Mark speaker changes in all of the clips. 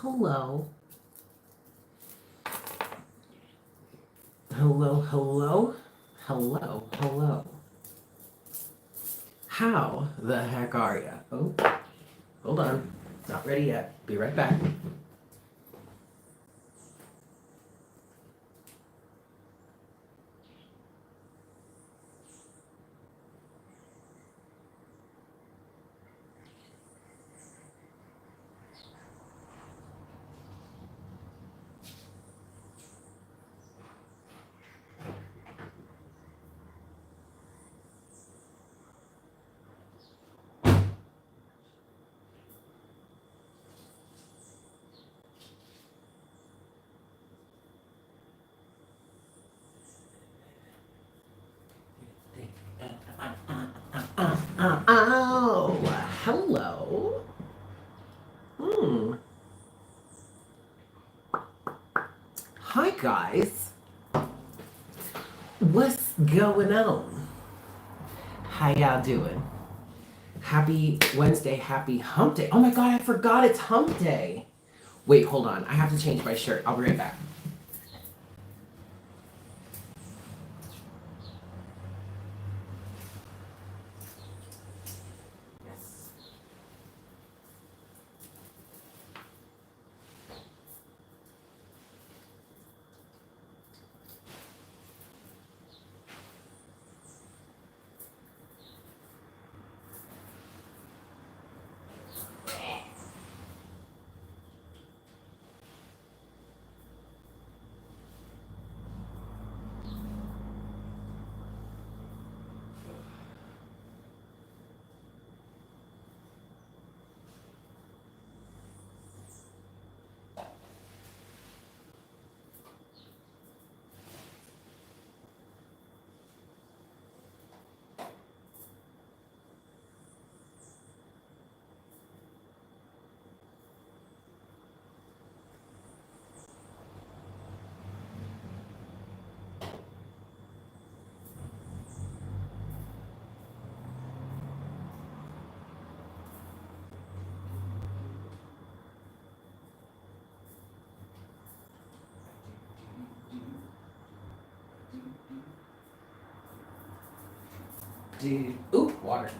Speaker 1: Hello. Hello, hello. Hello, hello. How the heck are ya? Oh, hold on. Not ready yet. Be right back. Oh, hello. Hmm. Hi, guys. What's going on? How y'all doing? Happy Wednesday, happy hump day. Oh my god, I forgot it's hump day. Wait, hold on. I have to change my shirt. I'll be right back. Dude. Ooh, water.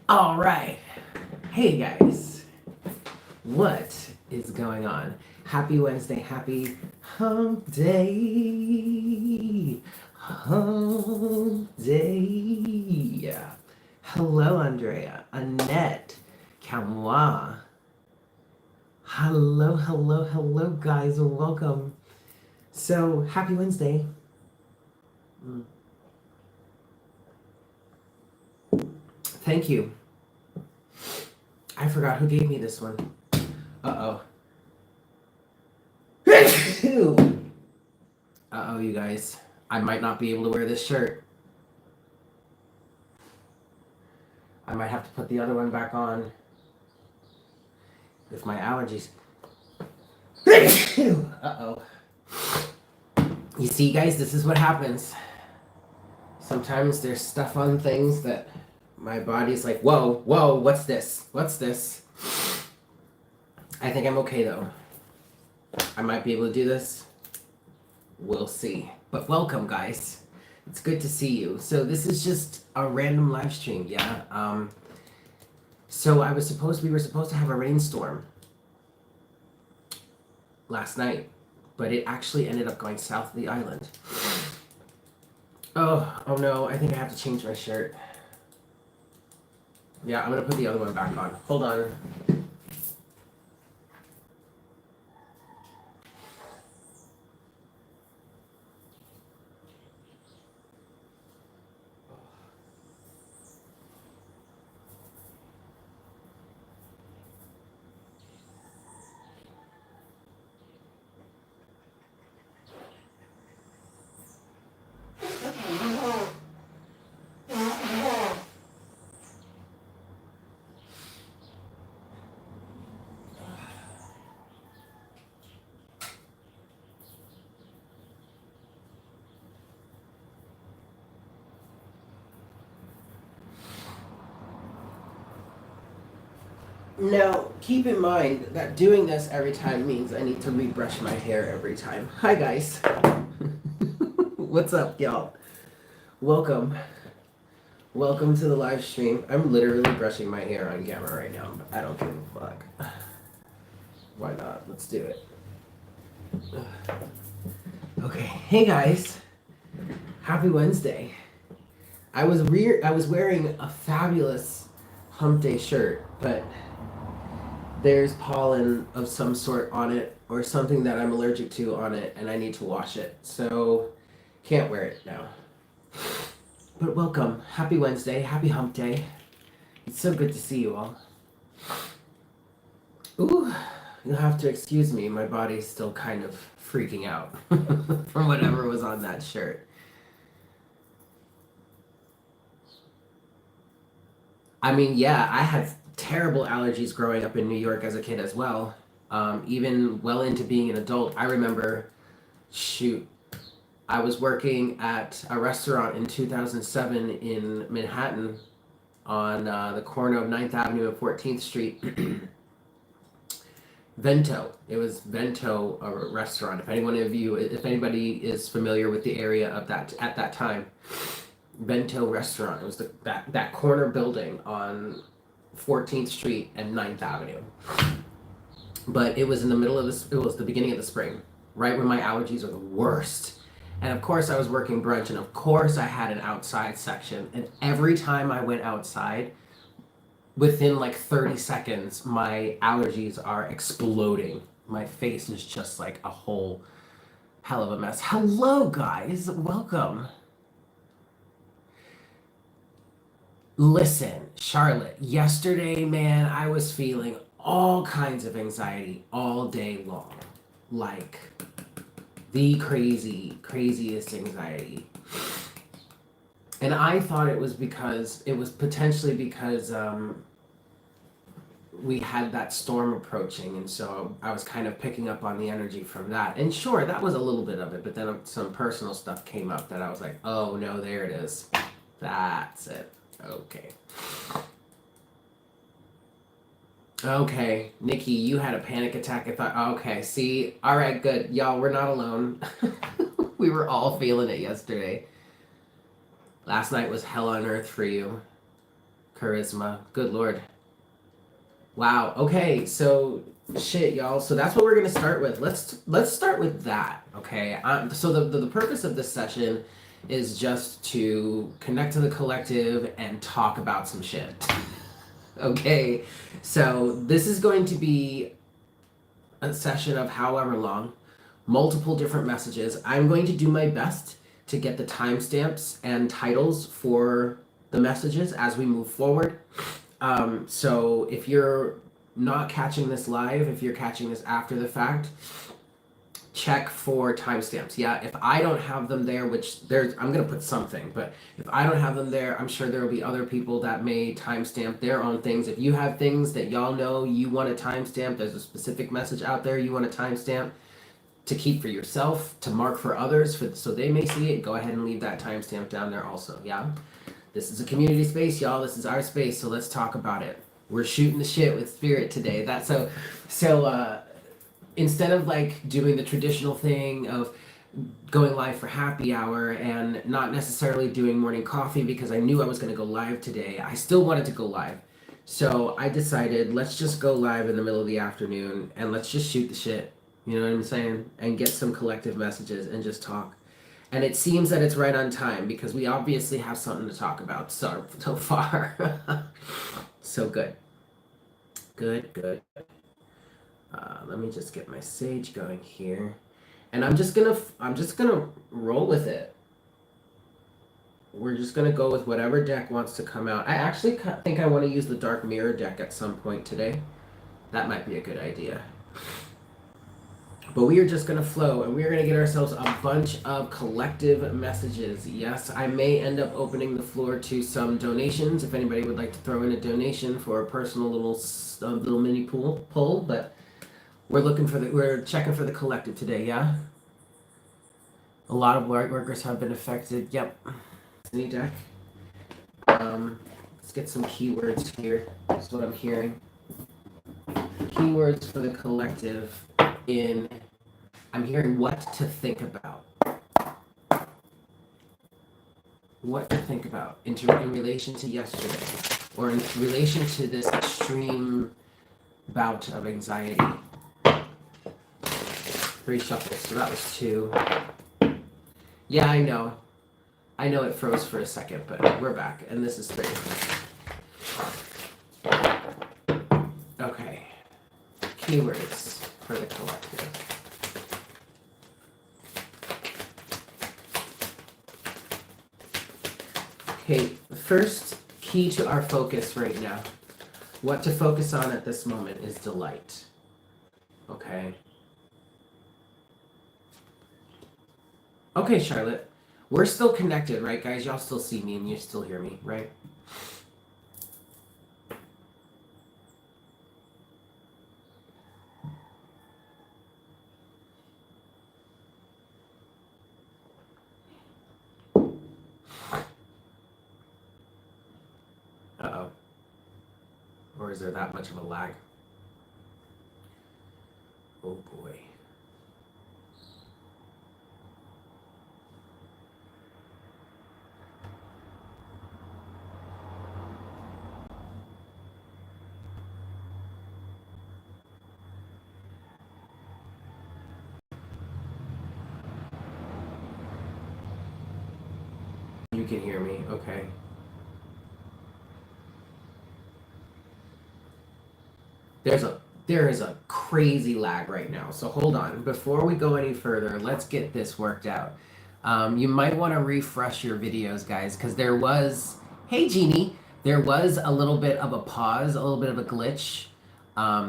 Speaker 1: All right. Hey, guys. What is going on? Happy Wednesday. Happy hump day. Hump day. Hello, Andrea. Annette. Kamwa. Hello, hello, hello, guys. Welcome. So, happy Wednesday. Thank you. I forgot who gave me this one. Uh-oh. Uh-oh, you guys. I might not be able to wear this shirt. I might have to put the other one back on with my allergies. Uh-oh. You see, guys, this is what happens. Sometimes there's stuff on things that my body's like, whoa, whoa, what's this? What's this? I think I'm okay, though. I might be able to do this. We'll see. But welcome, guys. It's good to see you. So this is just a random live stream, yeah? So we were supposed to have a rainstorm last night, but it actually ended up going south of the island. Oh no, I think I have to change my shirt. Yeah, I'm gonna put the other one back on. Hold on. Now, keep in mind that doing this every time means I need to rebrush my hair every time. Hi, guys. What's up, y'all? Welcome. Welcome to the live stream. I'm literally brushing my hair on camera right now, but I don't give a fuck. Why not? Let's do it. Okay. Hey, guys. Happy Wednesday. I was wearing a fabulous hump day shirt, but there's pollen of some sort on it or something that I'm allergic to on it and I need to wash it. So can't wear it now. But welcome. Happy Wednesday. Happy hump day. It's so good to see you all. Ooh, you'll have to excuse me. My body's still kind of freaking out from whatever was on that shirt. I mean, yeah, I had terrible allergies growing up in New York as a kid as well. Even well into being an adult, I remember, shoot, I was working at a restaurant in 2007 in Manhattan on the corner of 9th Avenue and 14th Street. Vento. It was Vento, a restaurant. If anybody is familiar with the area of that at that time, Bento restaurant. It was that corner building on 14th Street and 9th Avenue. But it was in the middle of this. It was the beginning of the spring, right when my allergies are the worst. And of course, I was working brunch, and of course, I had an outside section. And every time I went outside, within like 30 seconds, my allergies are exploding. My face is just like a whole hell of a mess. Hello, guys. Welcome. Listen, Charlotte, yesterday, man, I was feeling all kinds of anxiety all day long. Like the craziest anxiety. And I thought it was potentially because we had that storm approaching, and so I was kind of picking up on the energy from that. And sure, that was a little bit of it, but then some personal stuff came up that I was like, oh no, there it is. That's it. Okay. Okay, Nikki, you had a panic attack. I thought, okay, see, all right, good. Y'all, we're not alone. We were all feeling it yesterday. Last night was hell on earth for you. Charisma. Good Lord. Wow. Okay, so shit, y'all. So that's what we're gonna start with. Let's start with that. Okay. So the purpose of this session is just to connect to the collective and talk about some shit. Okay. So this is going to be a session of however long, multiple different messages. I'm going to do my best to get the timestamps and titles for the messages as we move forward. So if you're not catching this live, if you're catching this after the fact, check for timestamps. Yeah, if I don't have them there, I'm gonna put something, but if I don't have them there, I'm sure there will be other people that may timestamp their own things. If you have things that y'all know you want to timestamp, there's a specific message out there you want to timestamp to keep for yourself, to mark for others, so they may see it, go ahead and leave that timestamp down there also. Yeah. This is a community space, y'all. This is our space, so let's talk about it. We're shooting the shit with spirit today. That's so instead of like doing the traditional thing of going live for happy hour and not necessarily doing morning coffee because I knew I was going to go live today, I still wanted to go live. So I decided, let's just go live in the middle of the afternoon and let's just shoot the shit. You know what I'm saying? And get some collective messages and just talk. And it seems that it's right on time because we obviously have something to talk about so far. So good. Good. Let me just get my sage going here, and I'm just gonna roll with it. We're just gonna go with whatever deck wants to come out. I actually think I want to use the Dark Mirror deck at some point today. That might be a good idea. But we are just going to flow, and we are going to get ourselves a bunch of collective messages. Yes, I may end up opening the floor to some donations if anybody would like to throw in a donation for a personal little mini pull. But we're checking for the collective today. Yeah, a lot of workers have been affected. Yep. Any deck. Let's get some keywords here. That's what I'm hearing. Keywords for the collective in, I'm hearing what to think about. What to think about in relation to yesterday, or in relation to this extreme bout of anxiety. 3 shuffles, so that was 2. Yeah, I know. I know it froze for a second, but we're back, and this is 3. Okay. Keywords for the collective. Okay, first key to our focus right now. What to focus on at this moment is delight. Okay. Okay, Charlotte. We're still connected, right, guys? Y'all still see me and you still hear me, right? Uh-oh. Or is there that much of a lag? Oh, boy. You can hear me, okay. There is a crazy lag right now. So hold on. Before we go any further, let's get this worked out. You might want to refresh your videos, guys, because there was, hey Jeannie, there was a little bit of a pause, a little bit of a glitch.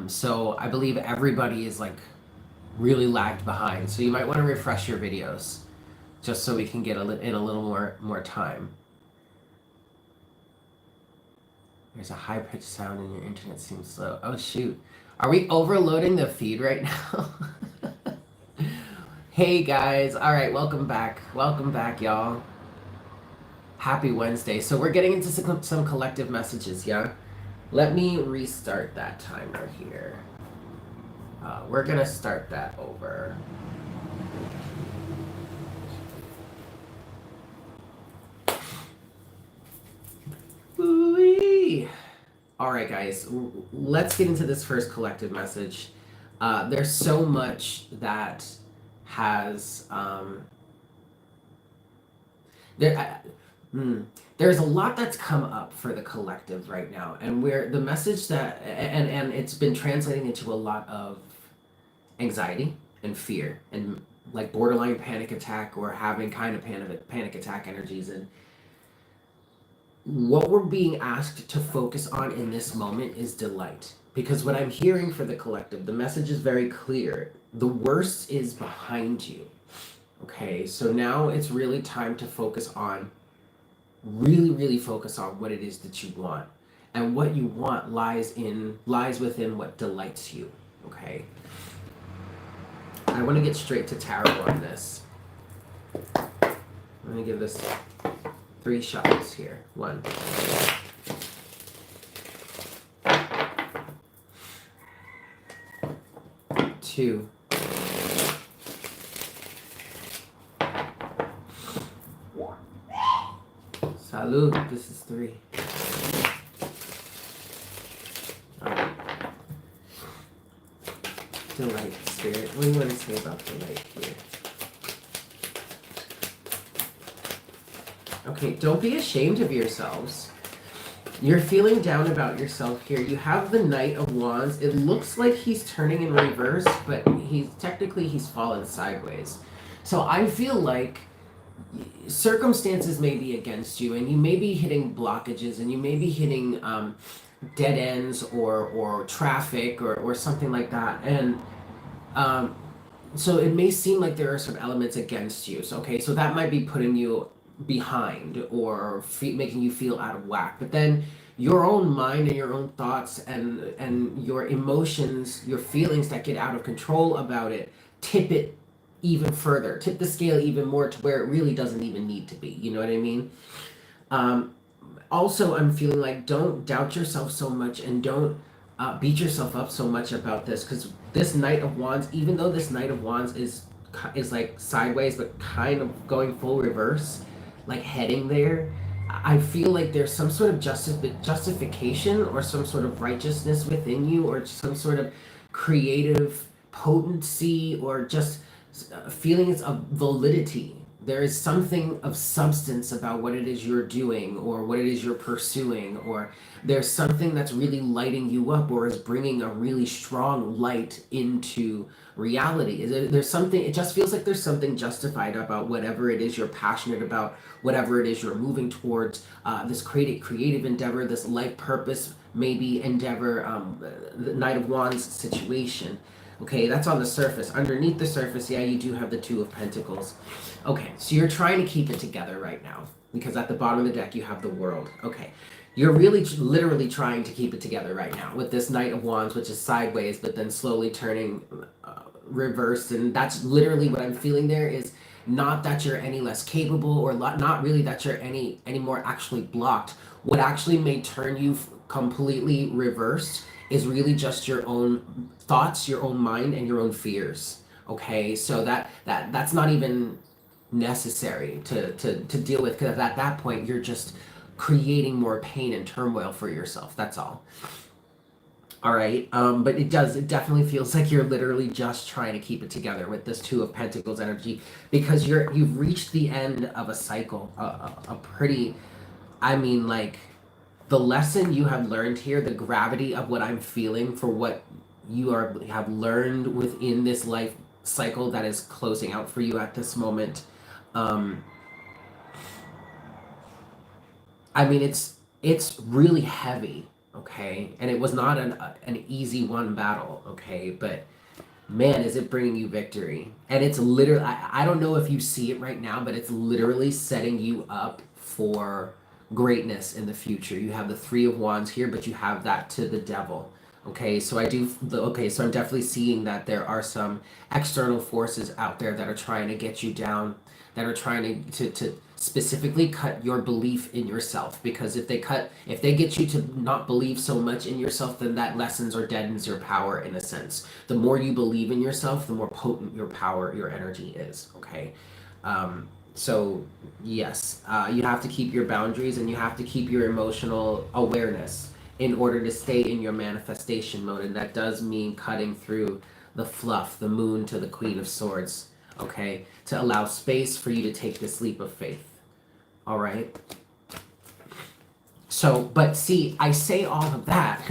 Speaker 1: So I believe everybody is like really lagged behind. So you might want to refresh your videos just so we can get in a little more time. There's a high-pitched sound and your internet seems slow. Oh, shoot. Are we overloading the feed right now? Hey, guys. All right, welcome back. Welcome back, y'all. Happy Wednesday. So we're getting into some collective messages, yeah? Let me restart that timer here. We're going to start that over. Ooh-wee. All right, guys, let's get into this first collective message. There's so much that has there's a lot that's come up for the collective right now, and where the message that and it's been translating into a lot of anxiety and fear and like borderline panic attack or having kind of panic attack energies. And what we're being asked to focus on in this moment is delight. Because what I'm hearing for the collective, the message is very clear. The worst is behind you. Okay, so now it's really time to focus on, really focus on what it is that you want. And what you want lies within what delights you. Okay. I want to get straight to tarot on this. I'm going to give this 3 shots here. 1. 2. Salud. This is 3. Alright. Delight, Spirit. What do you want to say about delight here? Okay, don't be ashamed of yourselves. You're feeling down about yourself here. You have the Knight of Wands. It looks like he's turning in reverse, but he's fallen sideways. So I feel like circumstances may be against you, and you may be hitting blockages, and you may be hitting dead ends or traffic or something like that. And so it may seem like there are some elements against you. So, okay, so that might be putting you behind or making you feel out of whack. But then your own mind and your own thoughts and your emotions, your feelings that get out of control about it, tip it even further, tip the scale even more to where it really doesn't even need to be. You know what I mean? Also, I'm feeling like don't doubt yourself so much, and don't beat yourself up so much about this, because this Knight of Wands, even though this Knight of Wands is like sideways but kind of going full reverse, like heading there, I feel like there's some sort of justification or some sort of righteousness within you, or some sort of creative potency, or just feelings of validity. There is something of substance about what it is you're doing, or what it is you're pursuing, or there's something that's really lighting you up, or is bringing a really strong light into reality. There's something, it just feels like there's something justified about whatever it is you're passionate about, whatever it is you're moving towards, this creative endeavor, this life purpose, maybe endeavor, the Knight of Wands situation. Okay, that's on the surface. Underneath the surface, yeah, you do have the Two of Pentacles. Okay, so you're trying to keep it together right now, because at the bottom of the deck you have the World. Okay, you're really literally trying to keep it together right now with this Knight of Wands, which is sideways, but then slowly turning reversed. And that's literally what I'm feeling there, is not that you're any less capable, or not really that you're any more actually blocked. What actually may turn you completely reversed is really just your own thoughts, your own mind, and your own fears. Okay, so that's not even necessary to deal with, because at that point you're just creating more pain and turmoil for yourself. That's all. All right. But it definitely feels like you're literally just trying to keep it together with this Two of Pentacles energy, because you've reached the end of a cycle, a pretty, I mean, like, the lesson you have learned here, the gravity of what I'm feeling for what have learned within this life cycle that is closing out for you at this moment. Um, I mean, it's really heavy, okay, and it was not an easy one battle, okay, but man, is it bringing you victory. And it's literally, I don't know if you see it right now, but it's literally setting you up for greatness in the future. You have the Three of Wands here, but you have that to the Devil. Okay, so so I'm definitely seeing that there are some external forces out there that are trying to get you down, that are trying to specifically cut your belief in yourself, because if they get you to not believe so much in yourself, then that lessens or deadens your power in a sense. The more you believe in yourself, the more potent your power, your energy is. Okay, so yes, you have to keep your boundaries, and you have to keep your emotional awareness in order to stay in your manifestation mode, and that does mean cutting through the fluff, the Moon to the Queen of Swords. Okay, to allow space for you to take this leap of faith. All right. So, but see, I say all of that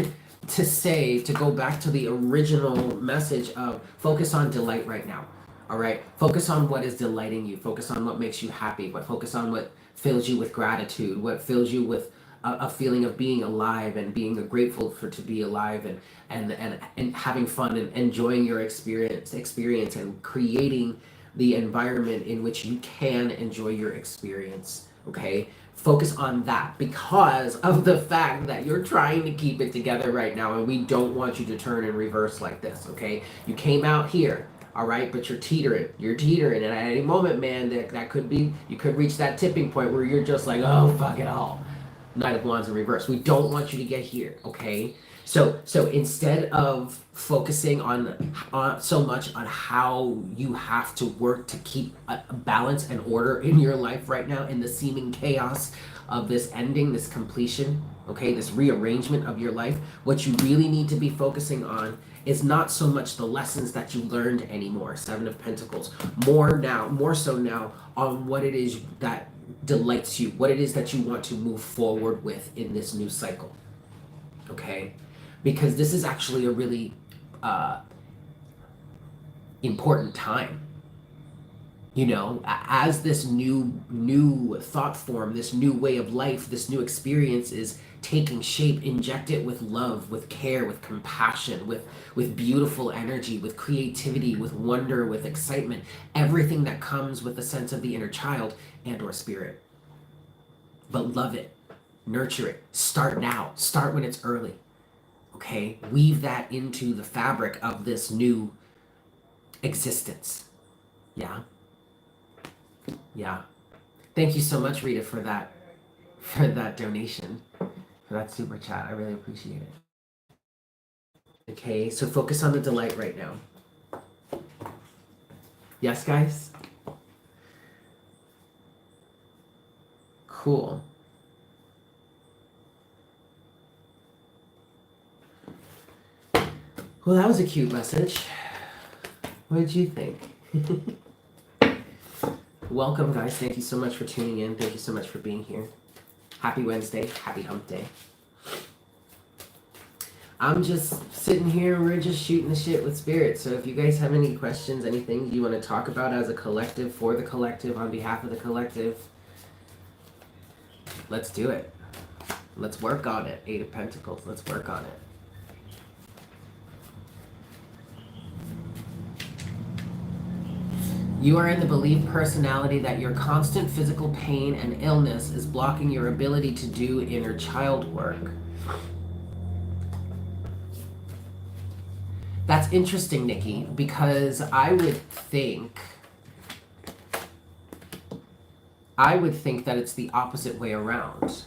Speaker 1: to go back to the original message of focus on delight right now. All right. Focus on what is delighting you. Focus on what makes you happy. Focus on what fills you with gratitude. What fills you with a feeling of being alive, and being grateful to be alive, and having fun, and enjoying your experience, and creating the environment in which you can enjoy your experience. Okay, focus on that, because of the fact that you're trying to keep it together right now, and we don't want you to turn and reverse like this. Okay, you came out here, all right, but you're teetering, and at any moment, man, that could be, you could reach that tipping point where you're just like, oh, fuck it all. Knight of Wands in reverse. We don't want you to get here, okay? So instead of focusing on so much on how you have to work to keep a balance and order in your life right now, in the seeming chaos of this ending, this completion, okay, this rearrangement of your life, what you really need to be focusing on is not so much the lessons that you learned anymore. Seven of Pentacles. More so now on what it is that delights you, what it is that you want to move forward with in this new cycle. Okay? Because this is actually a really important time. You know, as this new thought form, this new way of life, this new experience is taking shape, inject it with love, with care, with compassion, with beautiful energy, with creativity, with wonder, with excitement, everything that comes with the sense of the inner child and or spirit. But love it, nurture it, start now, start when it's early. Okay, weave that into the fabric of this new existence. Yeah. Yeah. Thank you so much, Rita, for that donation, for that super chat. I really appreciate it. Okay, so focus on the delight right now. Yes, guys? Cool. Well, that was a cute message. What did you think? Welcome, guys. Thank you so much for tuning in. Thank you so much for being here. Happy Wednesday. Happy hump day. I'm just sitting here. We're just shooting the shit with spirit. So if you guys have any questions, anything you want to talk about as a collective, for the collective, on behalf of the collective, let's do it. Let's work on it. 8 of Pentacles. Let's work on it. You are in the believed personality that your constant physical pain and illness is blocking your ability to do inner child work. That's interesting, Nikki, because I would think that it's the opposite way around.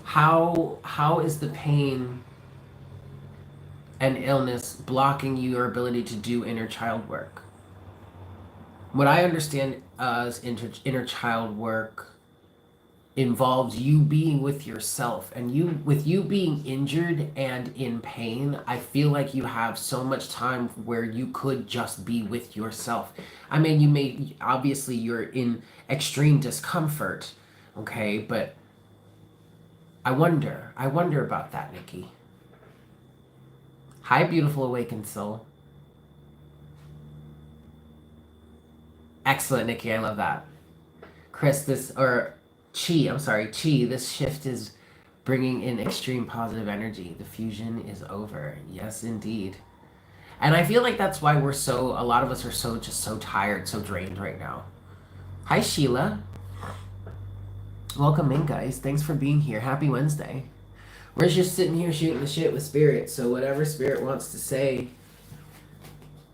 Speaker 1: How is the pain and illness blocking your ability to do inner child work? What I understand as inner child work involves you being with yourself, and with you being injured and in pain, I feel like you have so much time where you could just be with yourself. I mean, obviously you're in extreme discomfort, okay, but I wonder about that, Nikki. Hi, beautiful awakened soul. Excellent, Nikki. I love that. Chris, Chi, this shift is bringing in extreme positive energy. The fusion is over. Yes, indeed. And I feel like that's why a lot of us are so tired, so drained right now. Hi, Sheila. Welcome in, guys. Thanks for being here. Happy Wednesday. We're just sitting here shooting the shit with spirit. So whatever spirit wants to say,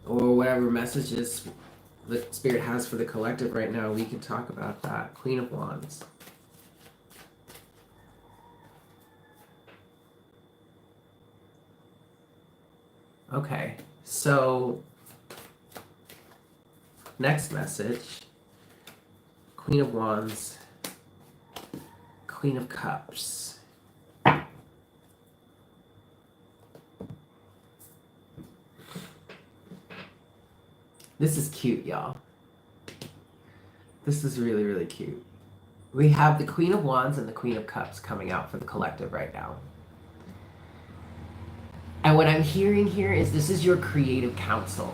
Speaker 1: or whatever messages the spirit has for the collective right now, we can talk about that. Queen of Wands. Okay, so next message. Queen of Wands, Queen of Cups. This is cute, y'all. This is really, really cute. We have the Queen of Wands and the Queen of Cups coming out for the collective right now. And what I'm hearing here is this is your creative counsel.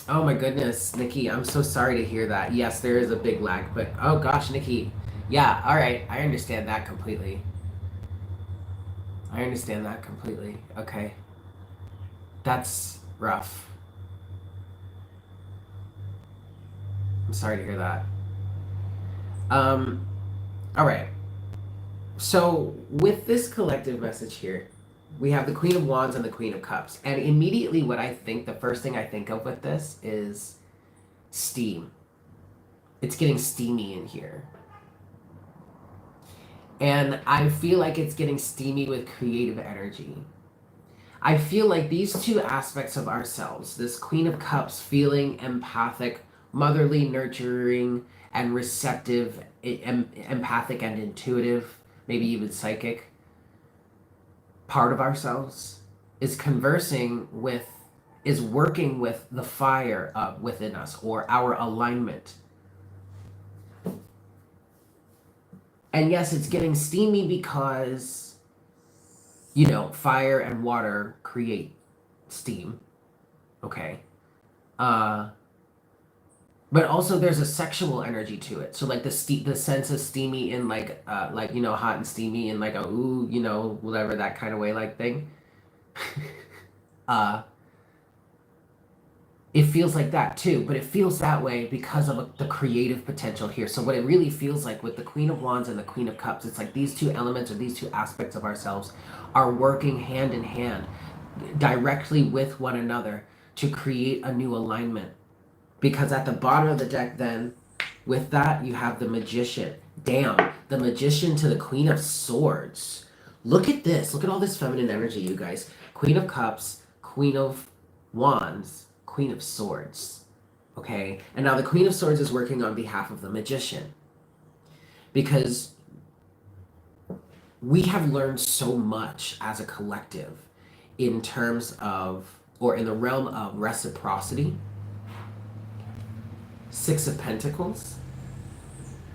Speaker 1: Oh my goodness, Nikki, I'm so sorry to hear that. Yes, there is a big lag, but oh gosh, Nikki. Yeah, all right, I understand that completely. Okay. That's rough. I'm sorry to hear that. All right. So with this collective message here, we have the Queen of Wands and the Queen of Cups. And immediately the first thing I think of with this is steam. It's getting steamy in here. And I feel like it's getting steamy with creative energy. I feel like these two aspects of ourselves, this Queen of Cups feeling empathic, motherly, nurturing, and receptive, empathic and intuitive, maybe even psychic part of ourselves, is working with the fire within us, or our alignment. And yes, it's getting steamy because, fire and water create steam. Okay. But also there's a sexual energy to it. So like the sense of steamy in hot and steamy in like a ooh, whatever, that kind of way, like thing. It feels like that too, but it feels that way because of the creative potential here. So what it really feels like with the Queen of Wands and the Queen of Cups, it's like these two elements or these two aspects of ourselves are working hand in hand directly with one another to create a new alignment. Because at the bottom of the deck then, With that, you have the Magician. Damn, the Magician to the Queen of Swords. Look at this. Look at all this feminine energy, you guys. Queen of Cups, Queen of Wands, Queen of Swords. Okay? And now the Queen of Swords is working on behalf of the Magician. Because we have learned so much as a collective in terms of, or in the realm of reciprocity, Six of Pentacles,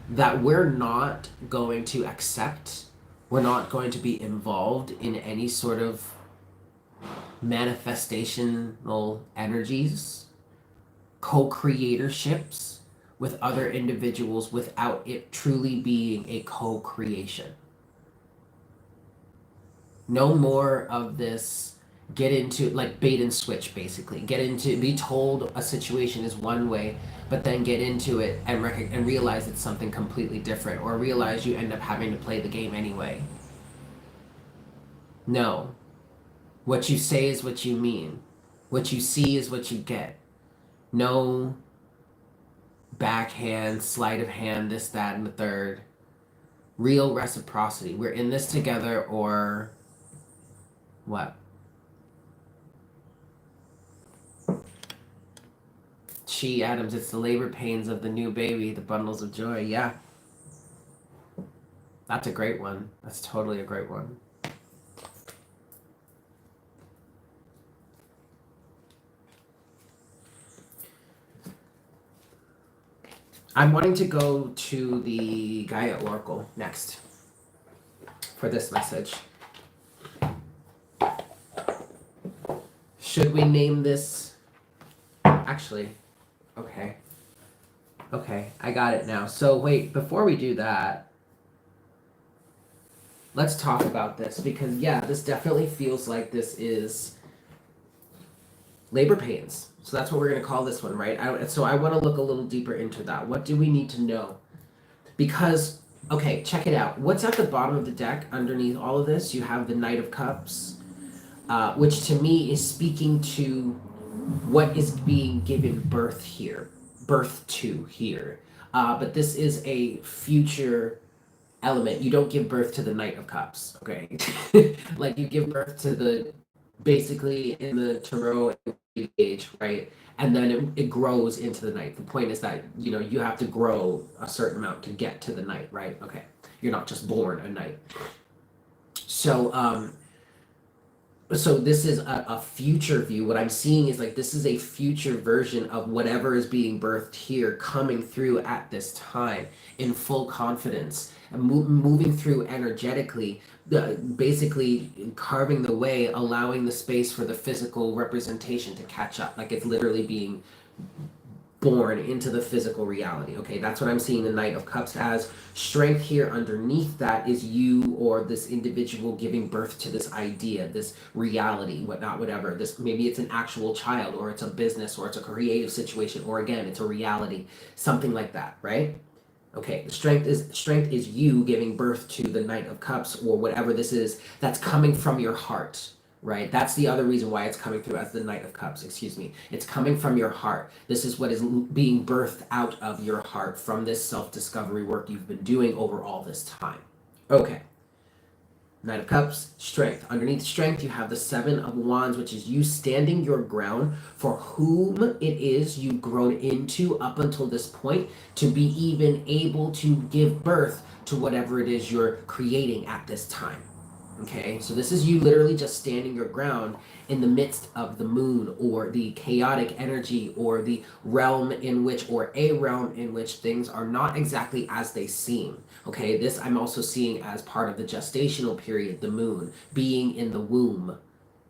Speaker 1: that we're not going to accept, we're not going to be involved in any sort of manifestational energies, co-creatorships with other individuals without it truly being a co-creation. No more of this get into, like, bait and switch, basically. Be told a situation is one way, but then get into it and realize it's something completely different, or realize you end up having to play the game anyway. No. What you say is what you mean. What you see is what you get. No backhand, sleight of hand, this, that, and the third. Real reciprocity. We're in this together, or what? She Adams, it's the labor pains of the new baby, the bundles of joy. Yeah. That's a great one. That's totally a great one. I'm wanting to go to the Gaia Oracle next for this message. Should we name this? Actually, okay. Okay, I got it now. So wait, before we do that, let's talk about this, because yeah, this definitely feels like this is labor pains. So that's what we're going to call this one, right? So I want to look a little deeper into that. What do we need to know? Because, okay, check it out. What's at the bottom of the deck underneath all of this? You have the Knight of Cups, which to me is speaking to what is being given birth to here. But this is a future element. You don't give birth to the Knight of Cups, okay? Like, you give birth to the, basically in the tarot age, right? And then it grows into the Knight. The point is that, you have to grow a certain amount to get to the Knight, right? Okay. You're not just born a Knight. So, so this is a future view. What I'm seeing is, like, this is a future version of whatever is being birthed here, coming through at this time in full confidence, and moving through energetically, basically carving the way, allowing the space for the physical representation to catch up. Like, it's literally being born into the physical reality. Okay, that's what I'm seeing the Knight of Cups as. Strength here underneath that is you, or this individual, giving birth to this idea, this reality, whatnot, whatever. This, maybe it's an actual child, or it's a business, or it's a creative situation, or again, it's a reality, something like that, right? Okay, strength is you giving birth to the Knight of Cups, or whatever this is that's coming from your heart. Right? That's the other reason why it's coming through as the Knight of Cups, excuse me. It's coming from your heart. This is what is being birthed out of your heart from this self-discovery work you've been doing over all this time. Okay. Knight of Cups, strength. Underneath strength, you have the Seven of Wands, which is you standing your ground for whom it is you've grown into up until this point, to be even able to give birth to whatever it is you're creating at this time. Okay, so this is you literally just standing your ground in the midst of the moon, or the chaotic energy, or the realm in which, or a realm in which things are not exactly as they seem. Okay, this I'm also seeing as part of the gestational period, the moon, being in the womb.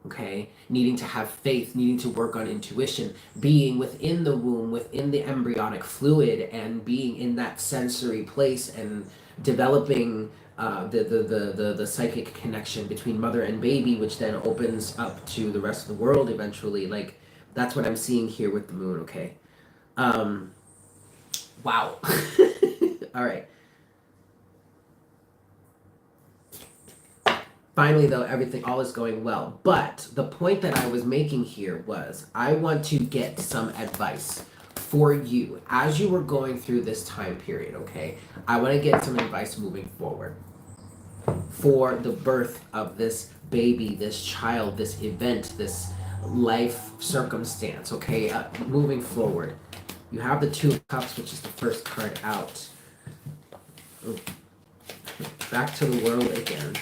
Speaker 1: Okay, needing to have faith, needing to work on intuition, being within the womb, within the embryonic fluid, and being in that sensory place, and developing the psychic connection between mother and baby, which then opens up to the rest of the world eventually. Like, that's what I'm seeing here with the moon. Okay. Wow. All right. Finally, though, all is going well. But the point that I was making here was, I want to get some advice for you, as you were going through this time period, okay, I want to get some advice moving forward for the birth of this baby, this child, this event, this life circumstance, okay, moving forward. You have the Two of Cups, which is the first card out. Back to the world again.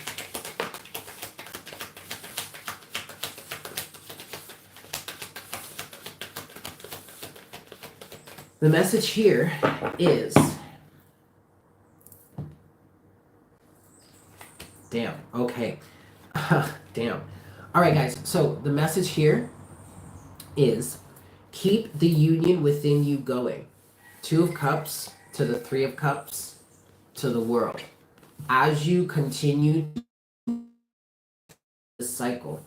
Speaker 1: The message here is, damn, okay. Damn. All right, guys, so the message here is keep the union within you going. Two of Cups to the Three of Cups to the world. As you continue this cycle,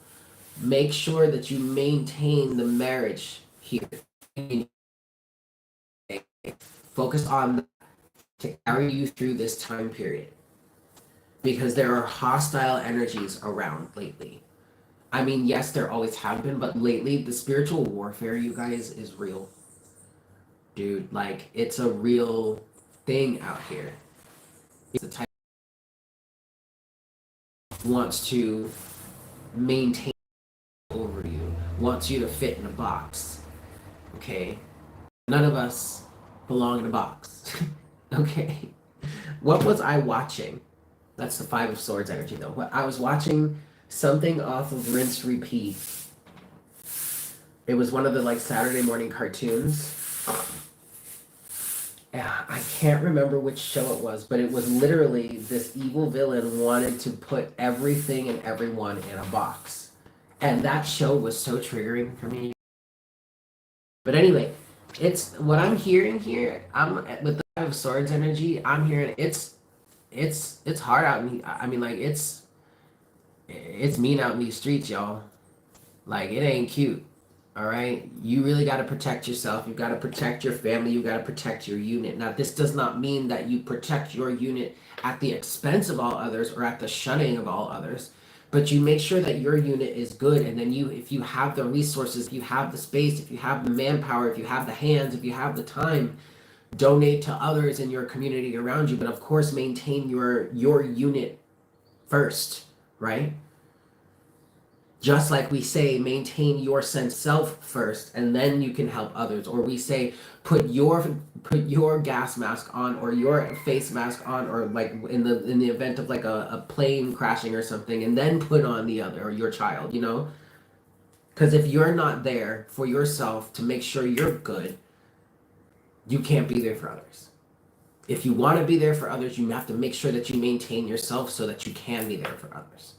Speaker 1: make sure that you maintain the marriage here. Focus on that to carry you through this time period, because there are hostile energies around lately. I mean, yes, there always have been, but lately the spiritual warfare, you guys, is real. Dude, like, it's a real thing out here. It's the type wants to maintain over you, wants you to fit in a box. Okay? None of us belong in a box. Okay? What was I watching? That's the Five of Swords energy, though. I was watching something off of Rinse Repeat. It was one of the, like, Saturday morning cartoons. I can't remember which show it was, but it was literally this evil villain wanted to put everything and everyone in a box. And that show was so triggering for me. But anyway, it's what I'm hearing here. I'm with the Five of Swords energy. I'm hearing it's hard out in the, I mean, like, it's mean out in these streets, y'all. Like, it ain't cute. All right, you really got to protect yourself. You've got to protect your family. You've got to protect your unit. Now, this does not mean that you protect your unit at the expense of all others or at the shunning of all others, but you make sure that your unit is good. And then you, if you have the resources, if you have the space, if you have the manpower, if you have the hands, if you have the time, donate to others in your community around you. But of course, maintain your unit first, right? Just like we say, maintain your sense of self first, and then you can help others. Or we say, put your gas mask on, or your face mask on, or like in the event of like a plane crashing or something, and then put on the other, or your child, you know? Because if you're not there for yourself to make sure you're good, you can't be there for others. If you want to be there for others, you have to make sure that you maintain yourself so that you can be there for others.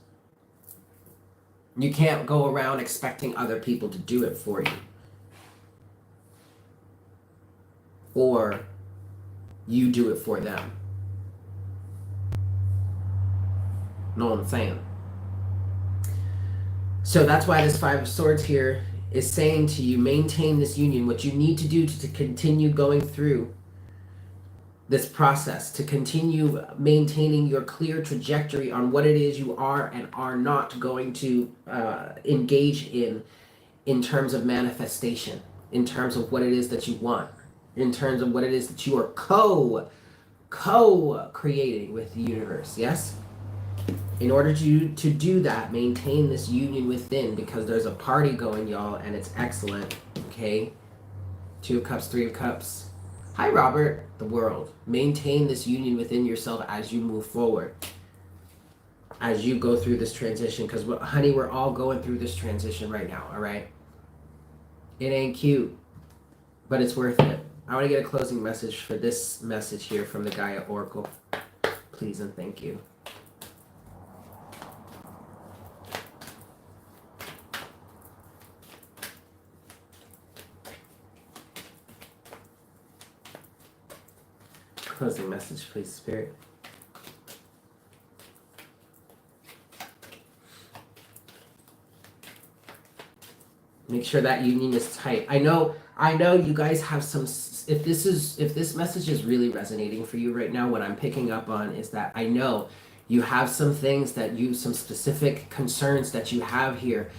Speaker 1: You can't go around expecting other people to do it for you. Or you do it for them. Know what I'm saying? So that's why this Five of Swords here is saying to you, maintain this union. What you need to do to continue going through this process, to continue maintaining your clear trajectory on what it is you are and are not going to engage in terms of manifestation, in terms of what it is that you want, in terms of what it is that you are co-creating with the universe. Yes? In order to do that, maintain this union within, because there's a party going, y'all, and it's excellent. Okay? Two of Cups, Three of Cups. Hi, Robert. The world. Maintain this union within yourself as you move forward, as you go through this transition, because, honey, we're all going through this transition right now, all right? It ain't cute, but it's worth it. I want to get a closing message for this message here from the Gaia Oracle. Please and thank you. Closing message, please, Spirit. Make sure that union is tight. I know you guys have some, if this message is really resonating for you right now, what I'm picking up on is that I know You have some things that some specific concerns that you have here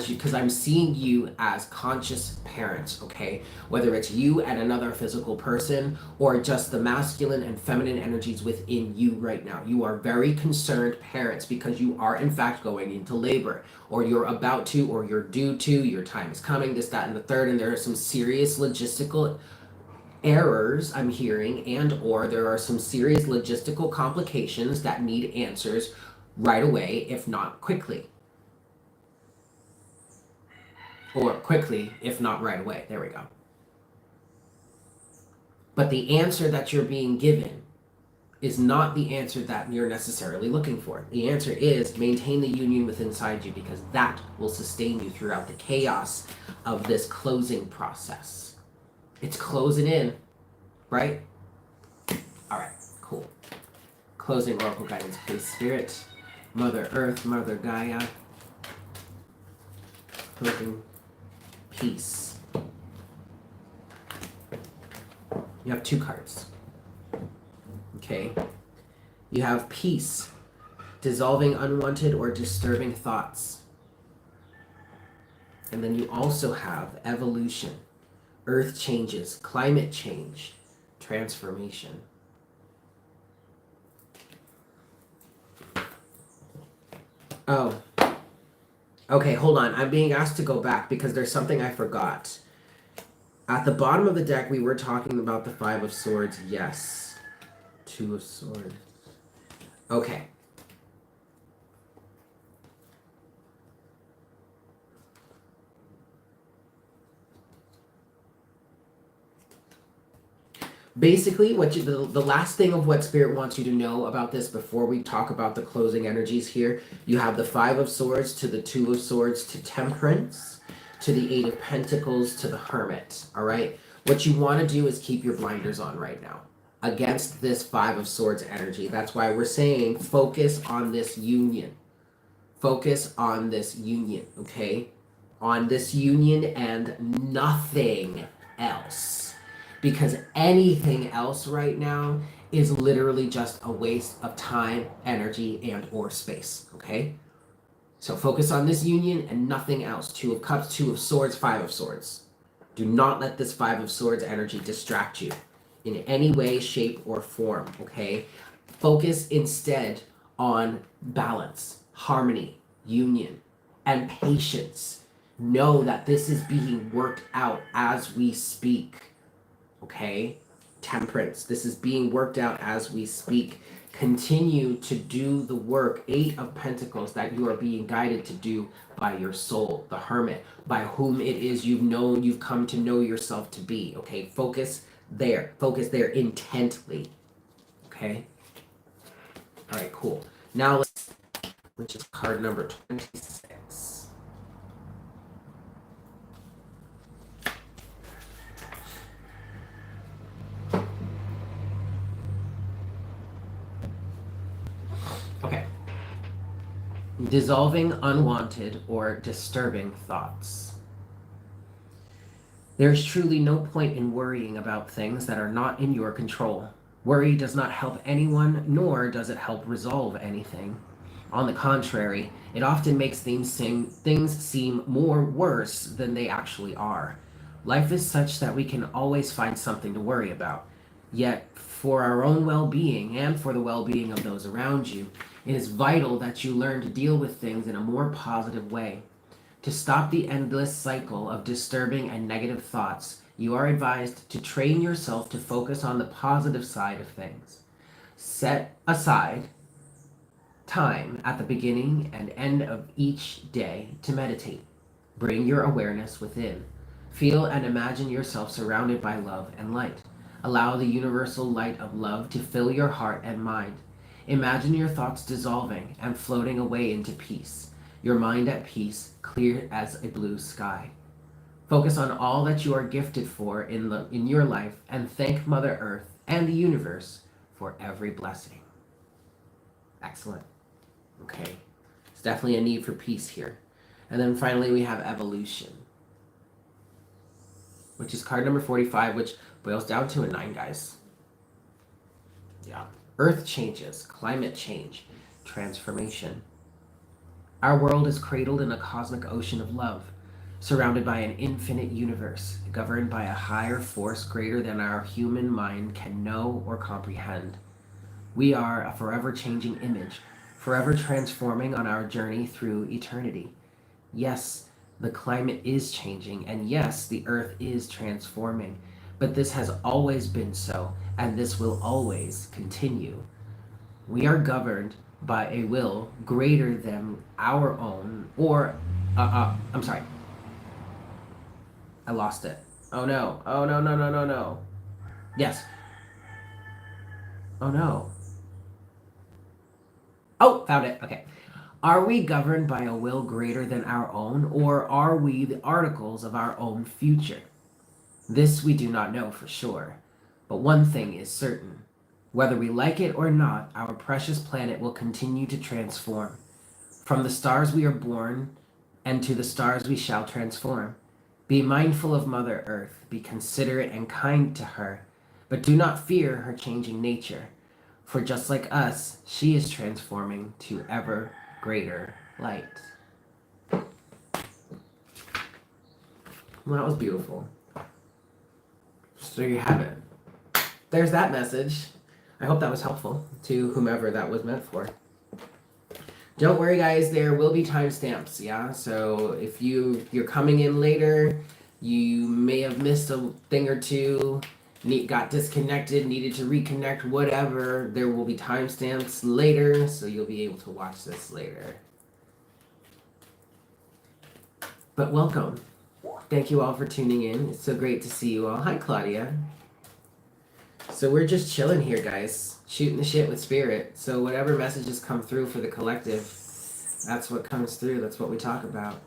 Speaker 1: because I'm seeing you as conscious parents, okay? Whether it's you and another physical person or just the masculine and feminine energies within you right now. You are very concerned parents because you are in fact going into labor, or you're about to, or you're due to, your time is coming, this, that, and the third, and there are some serious logistical errors I'm hearing, and or there are some serious logistical complications that need answers right away, if not quickly. Or quickly, if not right away. There we go. But the answer that you're being given is not the answer that you're necessarily looking for. The answer is maintain the union within inside you, because that will sustain you throughout the chaos of this closing process. It's closing in, right? All right, cool. Closing oracle guidance, please, Spirit, Mother Earth, Mother Gaia. Closing peace. You have 2 cards. Okay. You have peace, dissolving unwanted or disturbing thoughts. And then you also have evolution, earth changes, climate change, transformation. Oh. Okay, hold on. I'm being asked to go back because there's something I forgot. At the bottom of the deck, we were talking about the 5 of Swords. Yes. 2 of Swords. Okay. Basically, the last thing of what Spirit wants you to know about this before we talk about the closing energies here, you have the 5 of Swords to the 2 of Swords to Temperance to the 8 of Pentacles to the Hermit, all right? What you want to do is keep your blinders on right now against this 5 of Swords energy. That's why we're saying focus on this union. Focus on this union, okay? On this union and nothing else. Because anything else right now is literally just a waste of time, energy, and or space, okay? So focus on this union and nothing else. 2 of Cups, 2 of Swords, 5 of Swords. Do not let this 5 of Swords energy distract you in any way, shape, or form, okay? Focus instead on balance, harmony, union, and patience. Know that this is being worked out as we speak. Okay? Temperance. This is being worked out as we speak. Continue to do the work, 8 of Pentacles, that you are being guided to do by your soul, the Hermit, by whom it is you've come to know yourself to be. Okay? Focus there. Focus there intently. Okay? All right, cool. Now, which is card number 26. Okay. Dissolving unwanted or disturbing thoughts. There's truly no point in worrying about things that are not in your control. Worry does not help anyone, nor does it help resolve anything. On the contrary, it often makes things seem more worse than they actually are. Life is such that we can always find something to worry about. Yet, for our own well-being and for the well-being of those around you, it is vital that you learn to deal with things in a more positive way. To stop the endless cycle of disturbing and negative thoughts, you are advised to train yourself to focus on the positive side of things. Set aside time at the beginning and end of each day to meditate. Bring your awareness within. Feel and imagine yourself surrounded by love and light. Allow the universal light of love to fill your heart and mind. Imagine your thoughts dissolving and floating away into peace. Your mind at peace, clear as a blue sky. Focus on all that you are gifted for in your life and thank Mother Earth and the universe for every blessing. Excellent. Okay. It's definitely a need for peace here. And then finally we have evolution, which is card number 45, which boils down to a 9, guys. Yeah. Earth changes, climate change, transformation. Our world is cradled in a cosmic ocean of love, surrounded by an infinite universe, governed by a higher force greater than our human mind can know or comprehend. We are a forever changing image, forever transforming on our journey through eternity. Yes, the climate is changing, and yes, the earth is transforming, but this has always been so, and this will always continue. We are governed by a will greater than our own, or, I'm sorry, I lost it. Oh no, oh no, no, no, no, no. Yes. Oh no. Oh, found it. Okay. Are we governed by a will greater than our own, or are we the articles of our own future? This we do not know for sure, but one thing is certain. Whether we like it or not, our precious planet will continue to transform. From the stars we are born, and to the stars we shall transform. Be mindful of Mother Earth, be considerate and kind to her, but do not fear her changing nature, for just like us, she is transforming to ever greater light. Well, that was beautiful. So you have it. There's that message. I hope that was helpful to whomever that was meant for. Don't worry, guys. There will be timestamps. Yeah. So if you're coming in later, you may have missed a thing or two. Got disconnected, needed to reconnect, whatever. There will be timestamps later, so you'll be able to watch this later. But welcome. Thank you all for tuning in. It's so great to see you all. Hi, Claudia. So we're just chilling here, guys. Shooting the shit with spirit. So whatever messages come through for the collective, that's what comes through. That's what we talk about.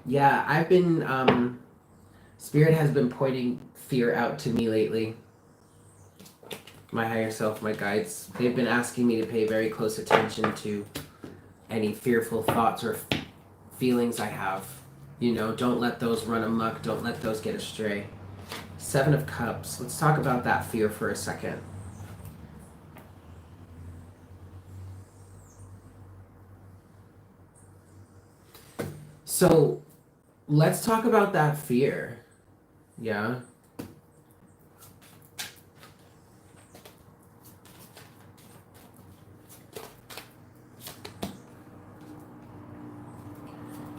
Speaker 1: Yeah, I've been, Spirit has been pointing fear out to me lately. My higher self, my guides, they've been asking me to pay very close attention to any fearful thoughts or feelings I have. You know, don't let those run amok. Don't let those get astray. Seven of Cups. Let's talk about that fear for a second. So, let's talk about that fear. Yeah.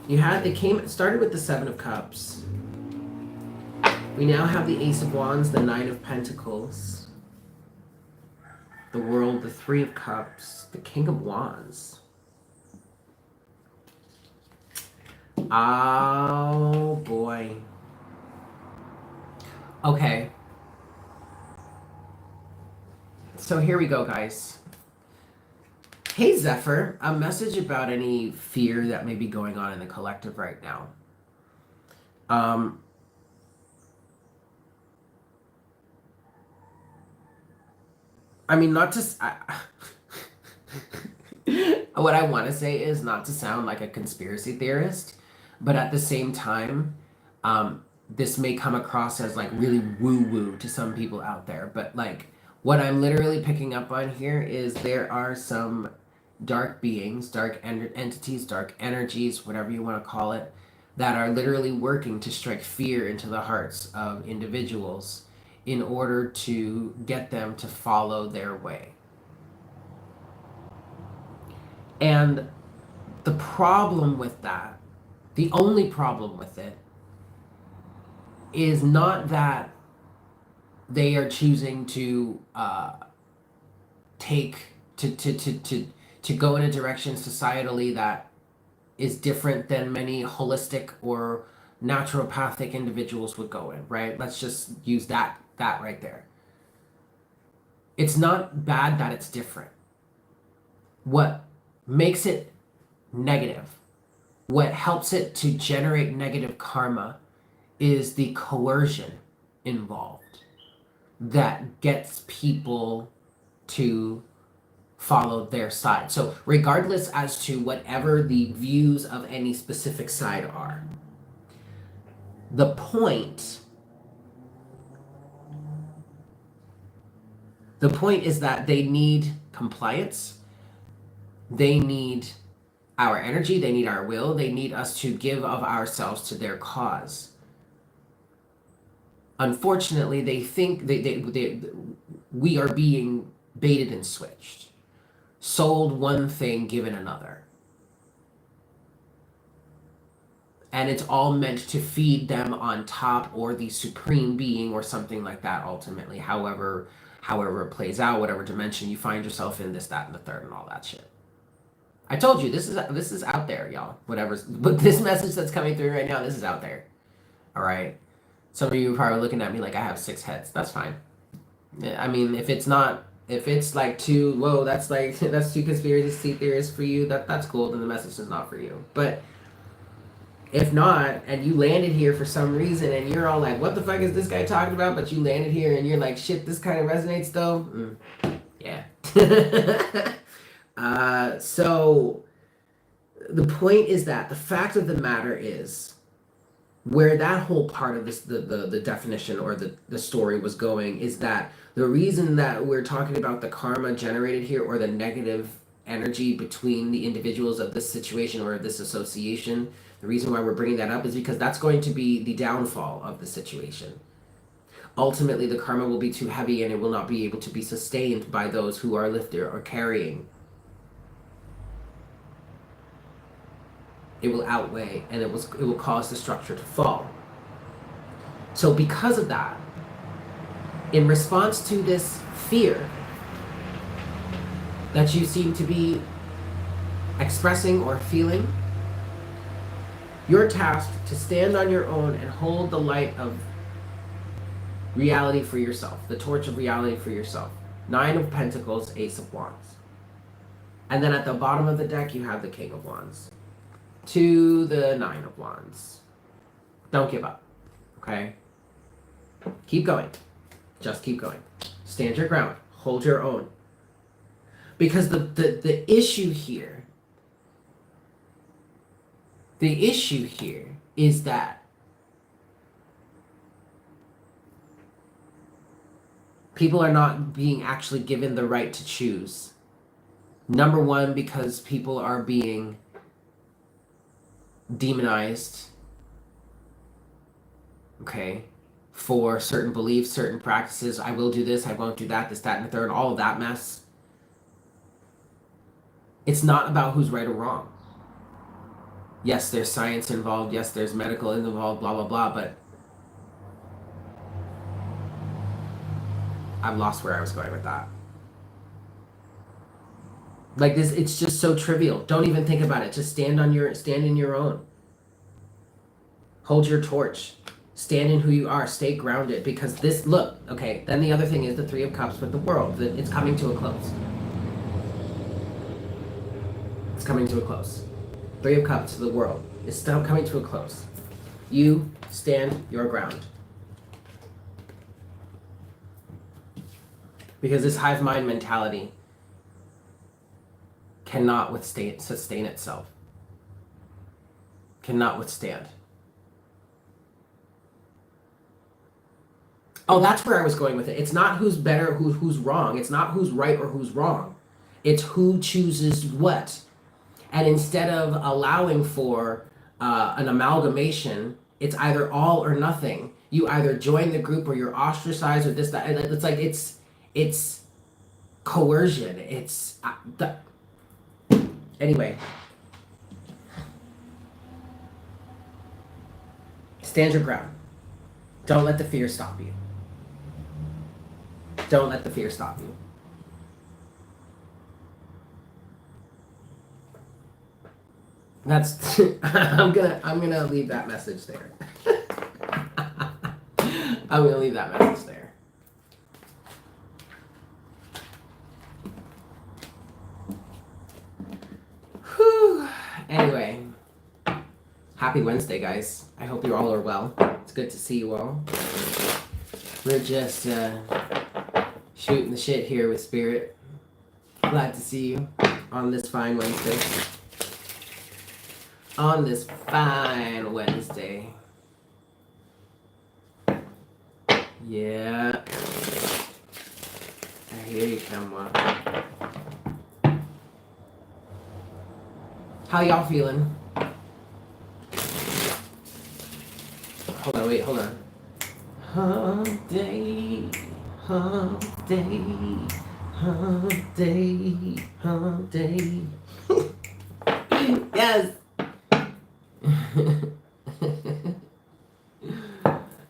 Speaker 1: It started with the Seven of Cups. We now have the Ace of Wands, the Nine of Pentacles, the World, the Three of Cups, the King of Wands. Oh boy. Okay. So here we go, guys. Hey Zephyr, a message about any fear that may be going on in the collective right now. I mean, not to... what I want to say is not to sound like a conspiracy theorist, but at the same time, this may come across as like really woo-woo to some people out there. But like, what I'm literally picking up on here is there are some dark beings, dark entities, dark energies, whatever you want to call it, that are literally working to strike fear into the hearts of individuals in order to get them to follow their way. And the problem with that, the only problem with it, is not that they are choosing to to go in a direction societally that is different than many holistic or naturopathic individuals would go in, right? Let's just use that right there. It's not bad that it's different. What makes it negative, what helps it to generate negative karma, is the coercion involved that gets people to follow their side. So regardless as to whatever the views of any specific side are, the point The point is that they need compliance. They need our energy. They need our will. They need us to give of ourselves to their cause. Unfortunately, they think we are being baited and switched, sold one thing, given another. And it's all meant to feed them on top or the supreme being or something like that ultimately, however it plays out, whatever dimension you find yourself in, this, that, and the third, and all that shit. I told you, this is out there, y'all. But this message that's coming through right now, this is out there. All right? Some of you are probably looking at me like I have 6 heads. That's fine. I mean, if it's like too, whoa, that's too conspiracy theorist for you, that's cool, then the message is not for you. But if not, and you landed here for some reason, and you're all like, what the fuck is this guy talking about? But you landed here, and you're like, shit, this kind of resonates, though? Yeah. So, the point is that the fact of the matter is, where that whole part of this, the definition or the story was going, is that the reason that we're talking about the karma generated here, or the negative energy between the individuals of this situation or this association, the reason why we're bringing that up is because that's going to be the downfall of the situation. Ultimately, the karma will be too heavy and it will not be able to be sustained by those who are lifted or carrying. It will outweigh, and it will cause the structure to fall. So because of that, in response to this fear that you seem to be expressing or feeling, you're tasked to stand on your own and hold the light of reality for yourself, the torch of reality for yourself. 9 of Pentacles, Ace of Wands. And then at the bottom of the deck, you have the King of Wands. To the 9 of Wands. Don't give up, okay? Keep going. Just keep going. Stand your ground. Hold your own. Because the issue here, is that people are not being actually given the right to choose. Number one, because people are being demonized, okay, for certain beliefs, certain practices. I will do this, I won't do that, this, that, and the third, all of that mess. It's not about who's right or wrong. Yes, there's science involved. Yes, there's medical involved, blah, blah, blah, but I've lost where I was going with that. Like this, it's just so trivial. Don't even think about it. Just stand in your own. Hold your torch. Stand in who you are. Stay grounded. Because this, look, okay, then the other thing is the 3 of Cups with the world. It's coming to a close. It's coming to a close. 3 of Cups to the world. It's still coming to a close. You stand your ground. Because this hive mind mentality cannot sustain itself. Cannot withstand. Oh, that's where I was going with it. It's not who's better, who's wrong. It's not who's right or who's wrong. It's who chooses what. And instead of allowing for an amalgamation, it's either all or nothing. You either join the group or you're ostracized or this, that. It's like, it's coercion. It's anyway. Stand your ground. Don't let the fear stop you. Don't let the fear stop you. That's I'm gonna leave that message there. I'm gonna leave that message there. Whew. Anyway, happy Wednesday, guys. I hope you all are well. It's good to see you all. We're just shooting the shit here with Spirit. Glad to see you on this fine Wednesday. On this fine Wednesday. Yeah. I hear you, Kamwa. How y'all feeling? Hold on, wait, hold on. Hump day, hump day, hump day, hump day. Yes.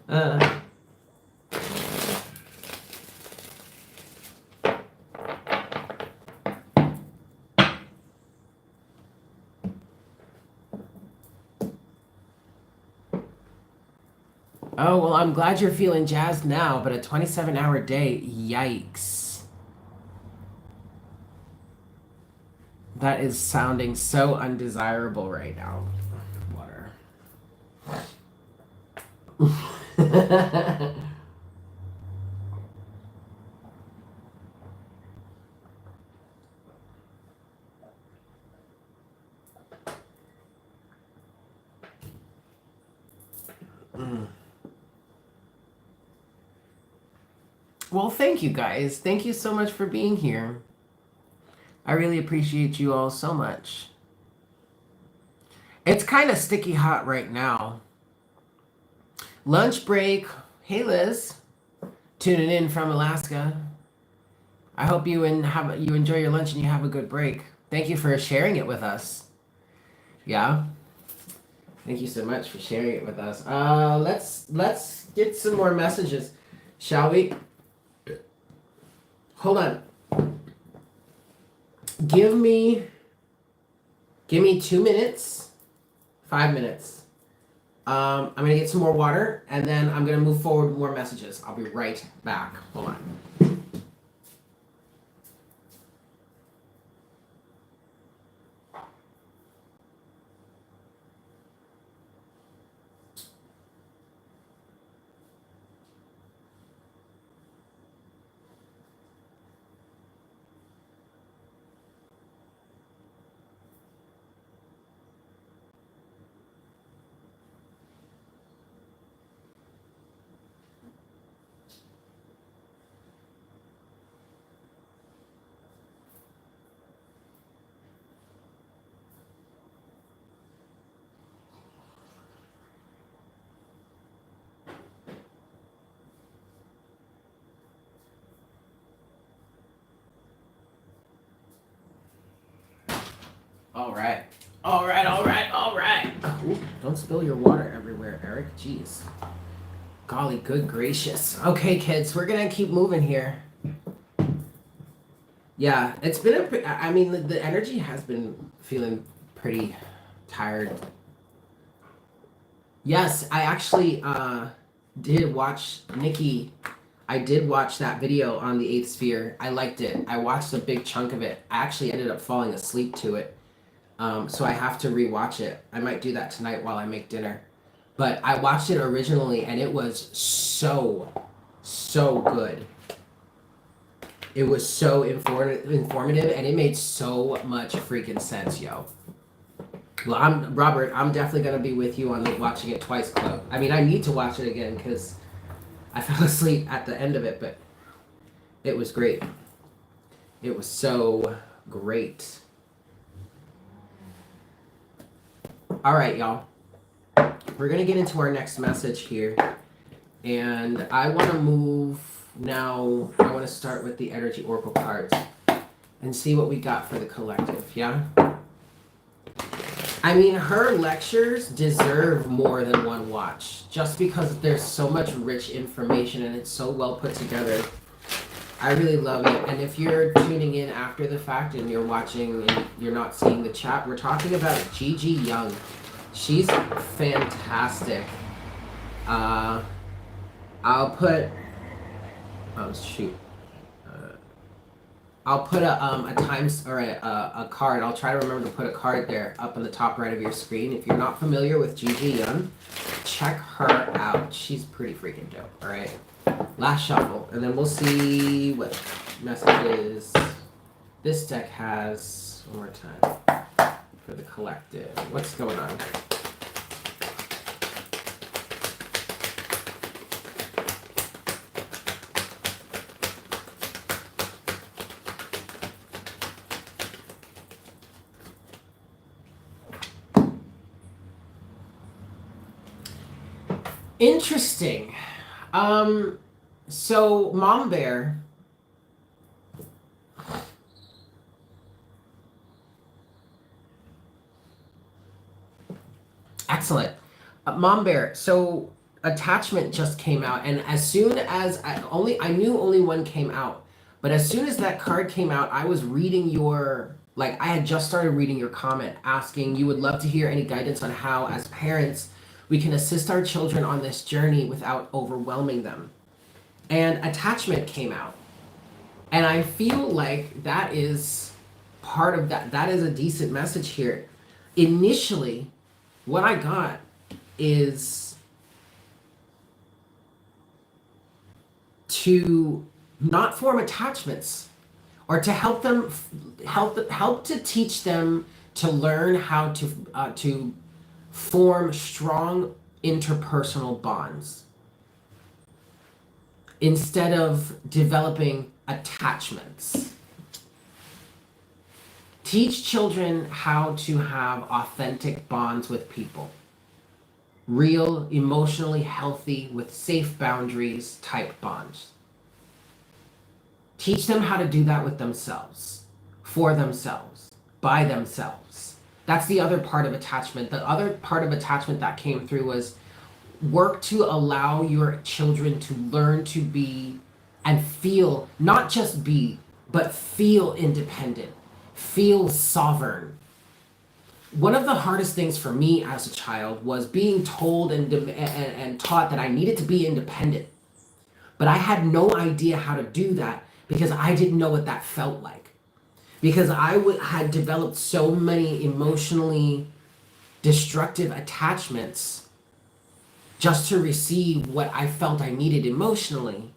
Speaker 1: uh, oh, well, I'm glad you're feeling jazzed now, but a 27-hour day, yikes. That is sounding so undesirable right now. Water. Well, thank you guys. Thank you so much for being here. I really appreciate you all so much. It's kind of sticky hot right now. Lunch break. Hey, Liz. Tuning in from Alaska. I hope you you enjoy your lunch and you have a good break. Thank you for sharing it with us. Yeah. Thank you so much for sharing it with us. Let's get some more messages, shall we? Hold on. Give me 2 minutes, 5 minutes. I'm gonna get some more water and then I'm gonna move forward with more messages. I'll be right back. Hold on. All right. Ooh, don't spill your water everywhere, Eric. Jeez. Golly, good gracious. Okay, kids, we're gonna keep moving here. Yeah, it's been I mean, the energy has been feeling pretty tired. Yes, I actually did watch Nikki. I did watch that video on the 8th. I liked it. I watched a big chunk of it. I actually ended up falling asleep to it. So I have to rewatch it. I might do that tonight while I make dinner. But I watched it originally and it was so good. It was so informative and it made so much freaking sense, yo. Well, Robert, I'm definitely going to be with you on the watching it twice club. I mean, I need to watch it again because I fell asleep at the end of it, but it was great. It was so great. All right, y'all. We're going to get into our next message here. And I want to move now. I want to start with the Energy Oracle cards and see what we got for the collective, yeah? I mean, her lectures deserve more than one watch just because there's so much rich information and it's so well put together. I really love it. And if you're tuning in after the fact and you're watching and you're not seeing the chat, we're talking about Gigi Young. She's fantastic. I'll put, oh shoot. I'll put a card. I'll try to remember to put a card there up on the top right of your screen. If you're not familiar with Gigi Young, check her out. She's pretty freaking dope. All right. Last shuffle, and then we'll see what messages this deck has one more time for the collective. What's going on? Interesting. So Mom Bear, excellent. Mom Bear, so attachment just came out, and as soon as I knew only one came out, but as soon as that card came out, I was reading your like I had just started reading your comment asking you would love to hear any guidance on how as parents we can assist our children on this journey without overwhelming them. And attachment came out. And I feel like that is part of that. That is a decent message here. Initially, what I got is to not form attachments or to help them help to teach them to learn how to form strong interpersonal bonds instead of developing attachments. Teach children how to have authentic bonds with people. Real, emotionally healthy, with safe boundaries type bonds. Teach them how to do that with themselves, for themselves, by themselves. That's the other part of attachment. The other part of attachment that came through was work to allow your children to learn to be and feel, not just be, but feel independent, feel sovereign. One of the hardest things for me as a child was being told and taught that I needed to be independent. But I had no idea how to do that because I didn't know what that felt like. Because had developed so many emotionally destructive attachments just to receive what I felt I needed emotionally,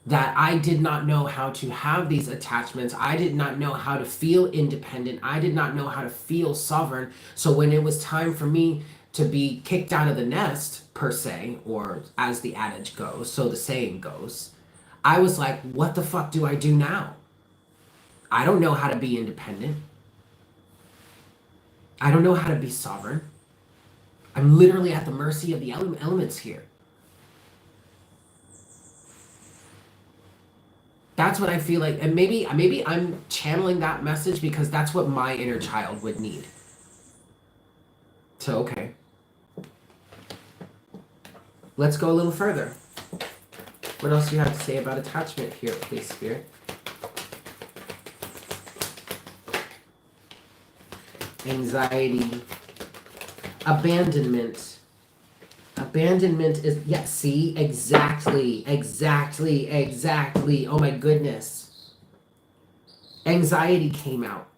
Speaker 1: that I did not know how to have these attachments. I did not know how to feel independent. I did not know how to feel sovereign. So when it was time for me to be kicked out of the nest, per se, or as the adage goes, so the saying goes, I was like, what the fuck do I do now? I don't know how to be independent. I don't know how to be sovereign. I'm literally at the mercy of the elements here. That's what I feel like, and maybe I'm channeling that message because that's what my inner child would need. So okay, let's go a little further. What else do you have to say about attachment here, please, Spirit? Anxiety, abandonment. Abandonment is, yeah, see, exactly. Oh my goodness. Anxiety came out.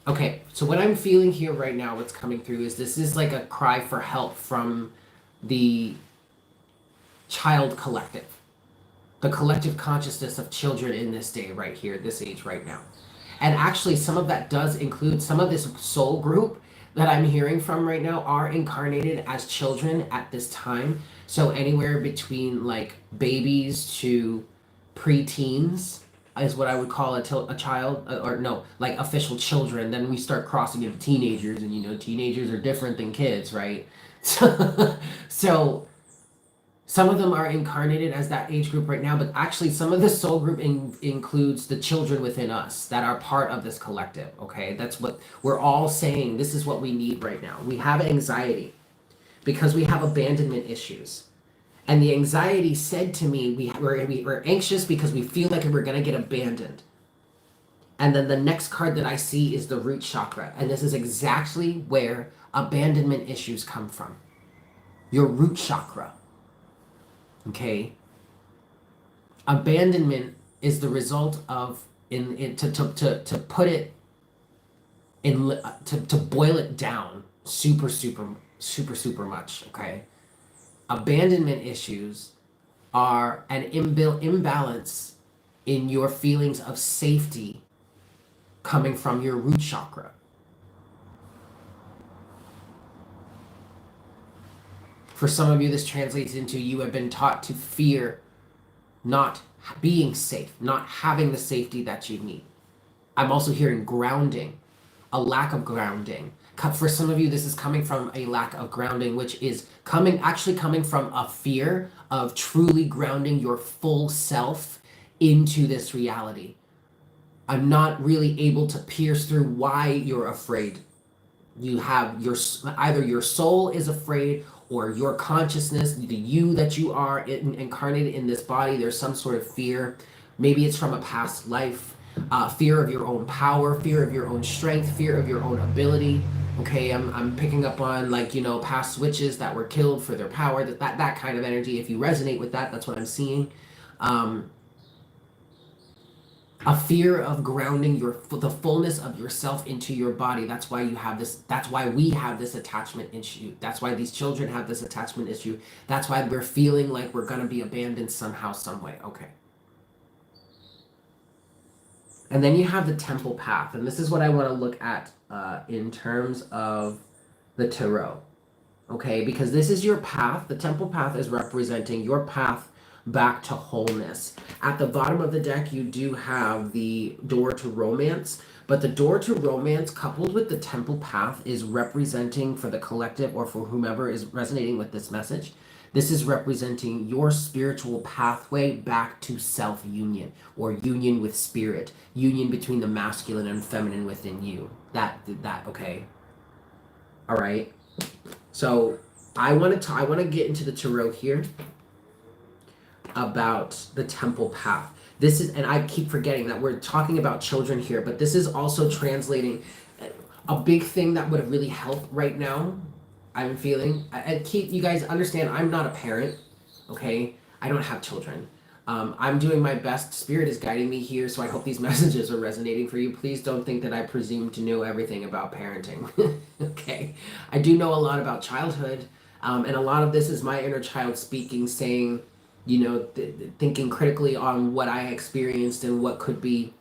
Speaker 1: Okay, so what I'm feeling here right now, what's coming through is this is like a cry for help from the child collective. The collective consciousness of children in this day right here, this age right now. And actually some of that does include some of this soul group that I'm hearing from right now are incarnated as children at this time. So anywhere between like babies to preteens is what I would call a child, or no, like official children. Then we start crossing into teenagers, and you know, teenagers are different than kids, right? So some of them are incarnated as that age group right now, but actually some of the soul group includes the children within us that are part of this collective, okay? That's what we're all saying. This is what we need right now. We have anxiety because we have abandonment issues. And the anxiety said to me, we're anxious because we feel like we're going to get abandoned. And then the next card that I see is the root chakra. And this is exactly where abandonment issues come from. Your root chakra. Okay, abandonment is the result of to put it in to boil it down super much. Okay, abandonment issues are an imbalance in your feelings of safety coming from your root chakra. For some of you, this translates into you have been taught to fear not being safe, not having the safety that you need. I'm also hearing grounding, a lack of grounding. For some of you, this is coming from a lack of grounding, which is actually coming from a fear of truly grounding your full self into this reality. I'm not really able to pierce through why you're afraid. You have either your soul is afraid, or your consciousness, the you that you are incarnated in this body, there's some sort of fear. Maybe it's from a past life, fear of your own power, fear of your own strength, fear of your own ability. Okay, I'm picking up on, like, past witches that were killed for their power, that kind of energy. If you resonate with that, that's what I'm seeing. A fear of grounding the fullness of yourself into your body. That's why you have this. That's why we have this attachment issue. That's why these children have this attachment issue. That's why we're feeling like we're going to be abandoned somehow, some way. Okay. And then you have the temple path. And this is what I want to look at in terms of the tarot. Okay, because this is your path. The temple path is representing your path back to wholeness. At the bottom of the deck, you do have the door to romance, but the door to romance coupled with the temple path is representing, for the collective or for whomever is resonating with this message, this is representing your spiritual pathway back to self-union, or union with spirit, union between the masculine and feminine within you. Okay. All right. So I want to get into the tarot here about the temple path. This is, and I keep forgetting that we're talking about children here, but this is also translating a big thing that would really help right now. I'm feeling, and keep, you guys understand, I'm not a parent, okay? I don't have children. I'm doing my best. Spirit is guiding me here, so I hope these messages are resonating for you. Please don't think that I presume to know everything about parenting, okay? I do know a lot about childhood, and a lot of this is my inner child speaking, saying, thinking critically on what I experienced and what could be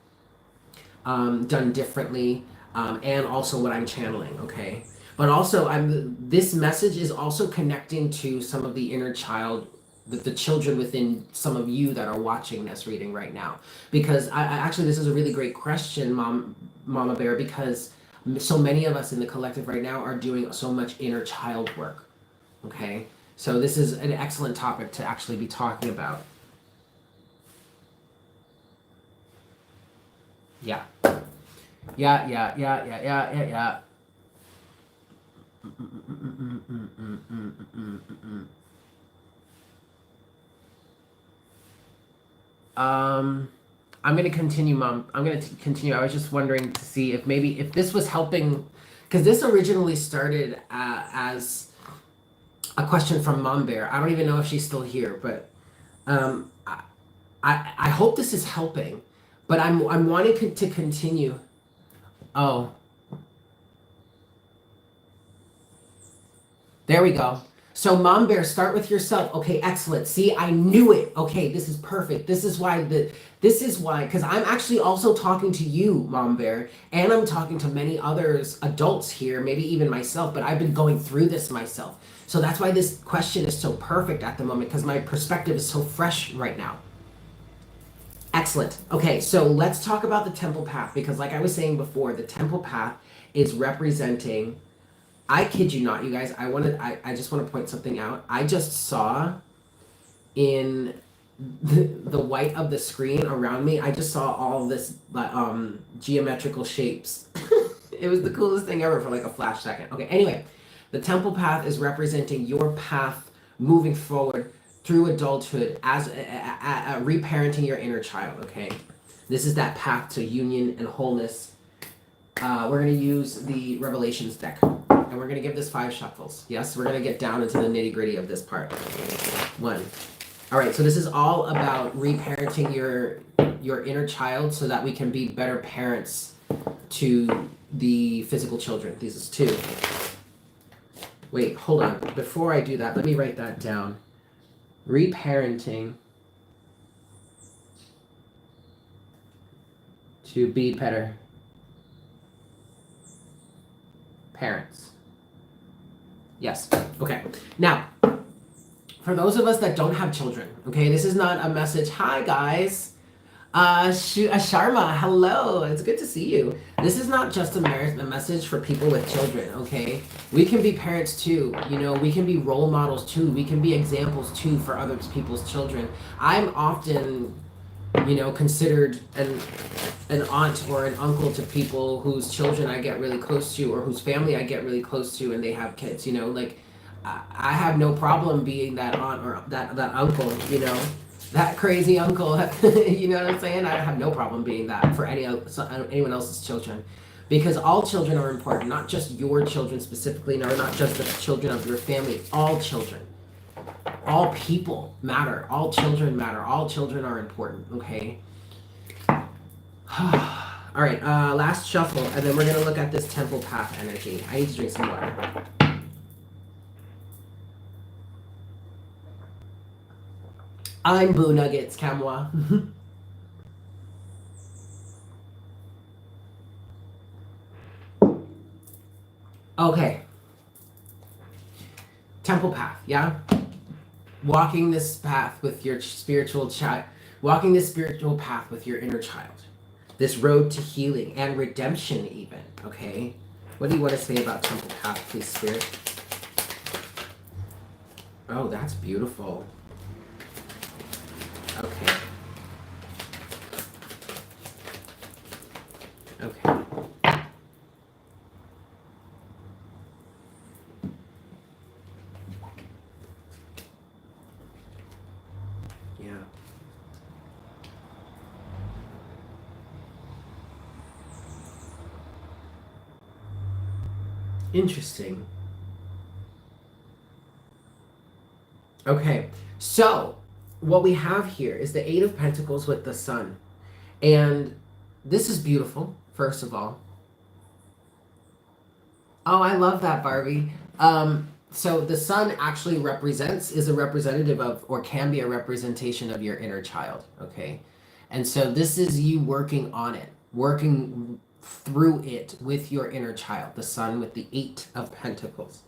Speaker 1: done differently, and also what I'm channeling, okay? But also, this message is also connecting to some of the inner child, the children within some of you that are watching this reading right now. Because I actually, this is a really great question, Mama Bear, because so many of us in the collective right now are doing so much inner child work, okay? So this is an excellent topic to actually be talking about. Yeah. Yeah. I'm going to continue, Mom. I'm going to continue. I was just wondering to see if this was helping, because this originally started as a question from Mom Bear. I don't even know if she's still here, but I hope this is helping. But I'm wanting to continue. Oh. There we go. So Mom Bear, start with yourself. Okay, excellent. See, I knew it. Okay, this is perfect. This is why, because I'm actually also talking to you, Mom Bear, and I'm talking to many others, adults here, maybe even myself, but I've been going through this myself. So that's why this question is so perfect at the moment, because my perspective is so fresh right now. Excellent. Okay, so let's talk about the temple path, because like I was saying before, the temple path is representing, I kid you not, you guys, I just want to point something out. I just saw in the white of the screen around me, I just saw all this geometrical shapes. It was the coolest thing ever for like a flash second. Okay, anyway, the temple path is representing your path moving forward through adulthood as reparenting your inner child, okay? This is that path to union and wholeness. We're going to use the Revelations deck, and we're going to give this 5 shuffles. Yes, we're going to get down into the nitty-gritty of this part. 1. All right, so this is all about reparenting your inner child so that we can be better parents to the physical children. This is 2. Wait, hold on. Before I do that, let me write that down. Reparenting to be better parents. Yes. Okay. Now, for those of us that don't have children, okay, this is not a message, hi guys, Sharma, hello. It's good to see you. This is not just a message for people with children, okay? We can be parents too. You know, we can be role models too. We can be examples too for other people's children. I'm often, you know, considered an aunt or an uncle to people whose children I get really close to or whose family I get really close to and they have kids, you know, like I have no problem being that aunt or that uncle, you know, that crazy uncle, you know what I'm saying? I have no problem being that for anyone else's children. Because all children are important, not just your children specifically, no, not just the children of your family, all children. All people matter. All children matter. All children are important, okay? All right, last shuffle, and then we're going to look at this temple path energy. I need to drink some water. I'm Boo Nuggets, Kamwa. Okay. Temple path, yeah? Walking this path with your spiritual child. Walking this spiritual path with your inner child. This road to healing and redemption even, okay? What do you want to say about temple path, please, Spirit? Oh, that's beautiful. Okay. Okay. Yeah. Interesting. Okay, so what we have here is the Eight of Pentacles with the Sun. And this is beautiful, first of all. Oh, I love that, Barbie. So the Sun actually is a representative of, or can be a representation of your inner child, okay? And so this is you working on it, working through it with your inner child, the Sun with the Eight of Pentacles.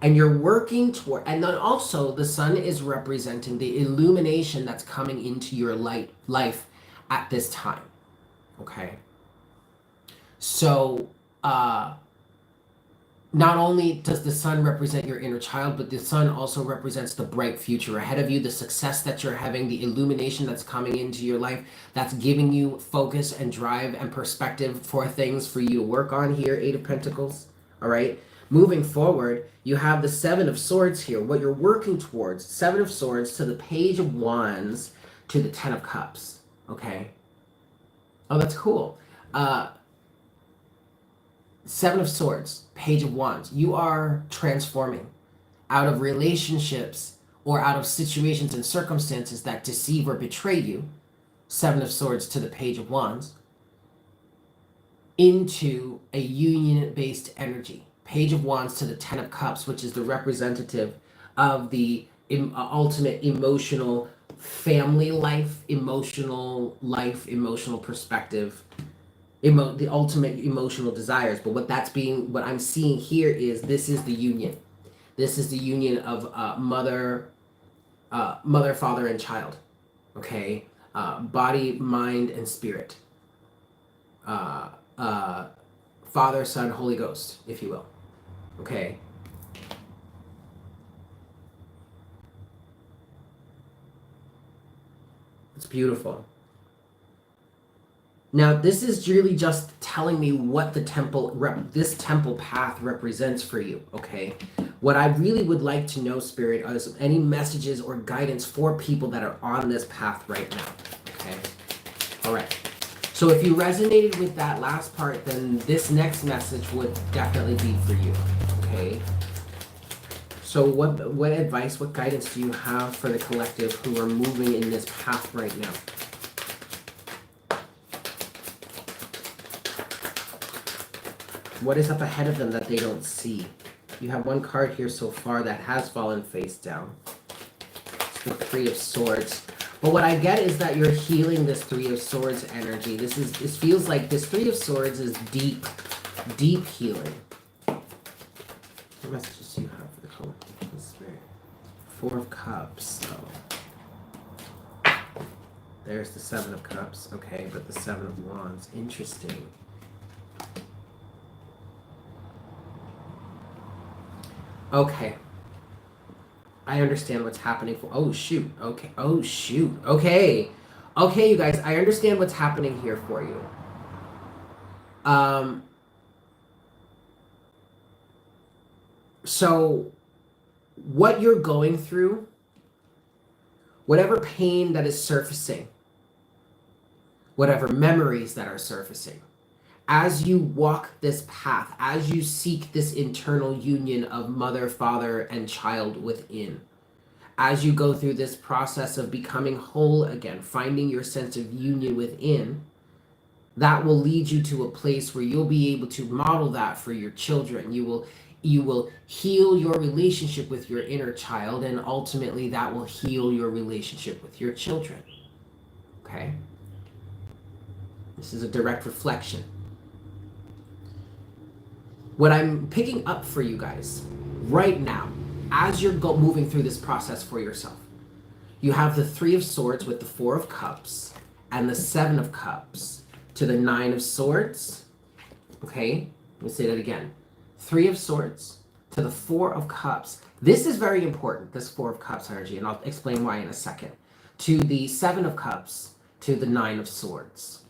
Speaker 1: And you're working toward, and then also the Sun is representing the illumination that's coming into your life at this time, okay? So not only does the Sun represent your inner child, but the Sun also represents the bright future ahead of you, the success that you're having, the illumination that's coming into your life, that's giving you focus and drive and perspective for things for you to work on here, Eight of Pentacles, all right? Moving forward, you have the Seven of Swords here, what you're working towards, Seven of Swords to the Page of Wands to the Ten of Cups, okay? Oh, that's cool. Seven of Swords, Page of Wands. You are transforming out of relationships or out of situations and circumstances that deceive or betray you, Seven of Swords to the Page of Wands, into a union-based energy. Page of Wands to the Ten of Cups, which is the representative of the ultimate emotional family life, emotional perspective, the ultimate emotional desires. But what I'm seeing here is this is the union. This is the union of mother, father, and child. Okay, body, mind, and spirit. Father, Son, Holy Ghost, if you will. Okay. It's beautiful. Now, this is really just telling me what the this temple path represents for you, okay? What I really would like to know, Spirit, is any messages or guidance for people that are on this path right now, okay? All right. So if you resonated with that last part, then this next message would definitely be for you, okay? So what advice, what guidance do you have for the collective who are moving in this path right now? What is up ahead of them that they don't see? You have one card here so far that has fallen face down. It's the Three of Swords. But what I get is that you're healing this Three of Swords energy. This feels like this Three of Swords is deep healing. What messages do you have for the collective Spirit? Four of Cups. Oh. There's the Seven of Cups. Okay, but the Seven of Wands. Interesting. Okay. I understand what's happening for. Oh, shoot. Okay. Oh, shoot. Okay. Okay, you guys, I understand what's happening here for you. So what you're going through, whatever pain that is surfacing, whatever memories that are surfacing, as you walk this path, as you seek this internal union of mother, father, and child within, as you go through this process of becoming whole again, finding your sense of union within, that will lead you to a place where you'll be able to model that for your children. You will heal your relationship with your inner child, and ultimately that will heal your relationship with your children. Okay? This is a direct reflection. What I'm picking up for you guys right now, as you're moving through this process for yourself, you have the Three of Swords with the Four of Cups and the Seven of Cups to the Nine of Swords. Okay, let me say that again. Three of Swords to the Four of Cups. This is very important, this Four of Cups energy, and I'll explain why in a second. To the Seven of Cups to the Nine of Swords.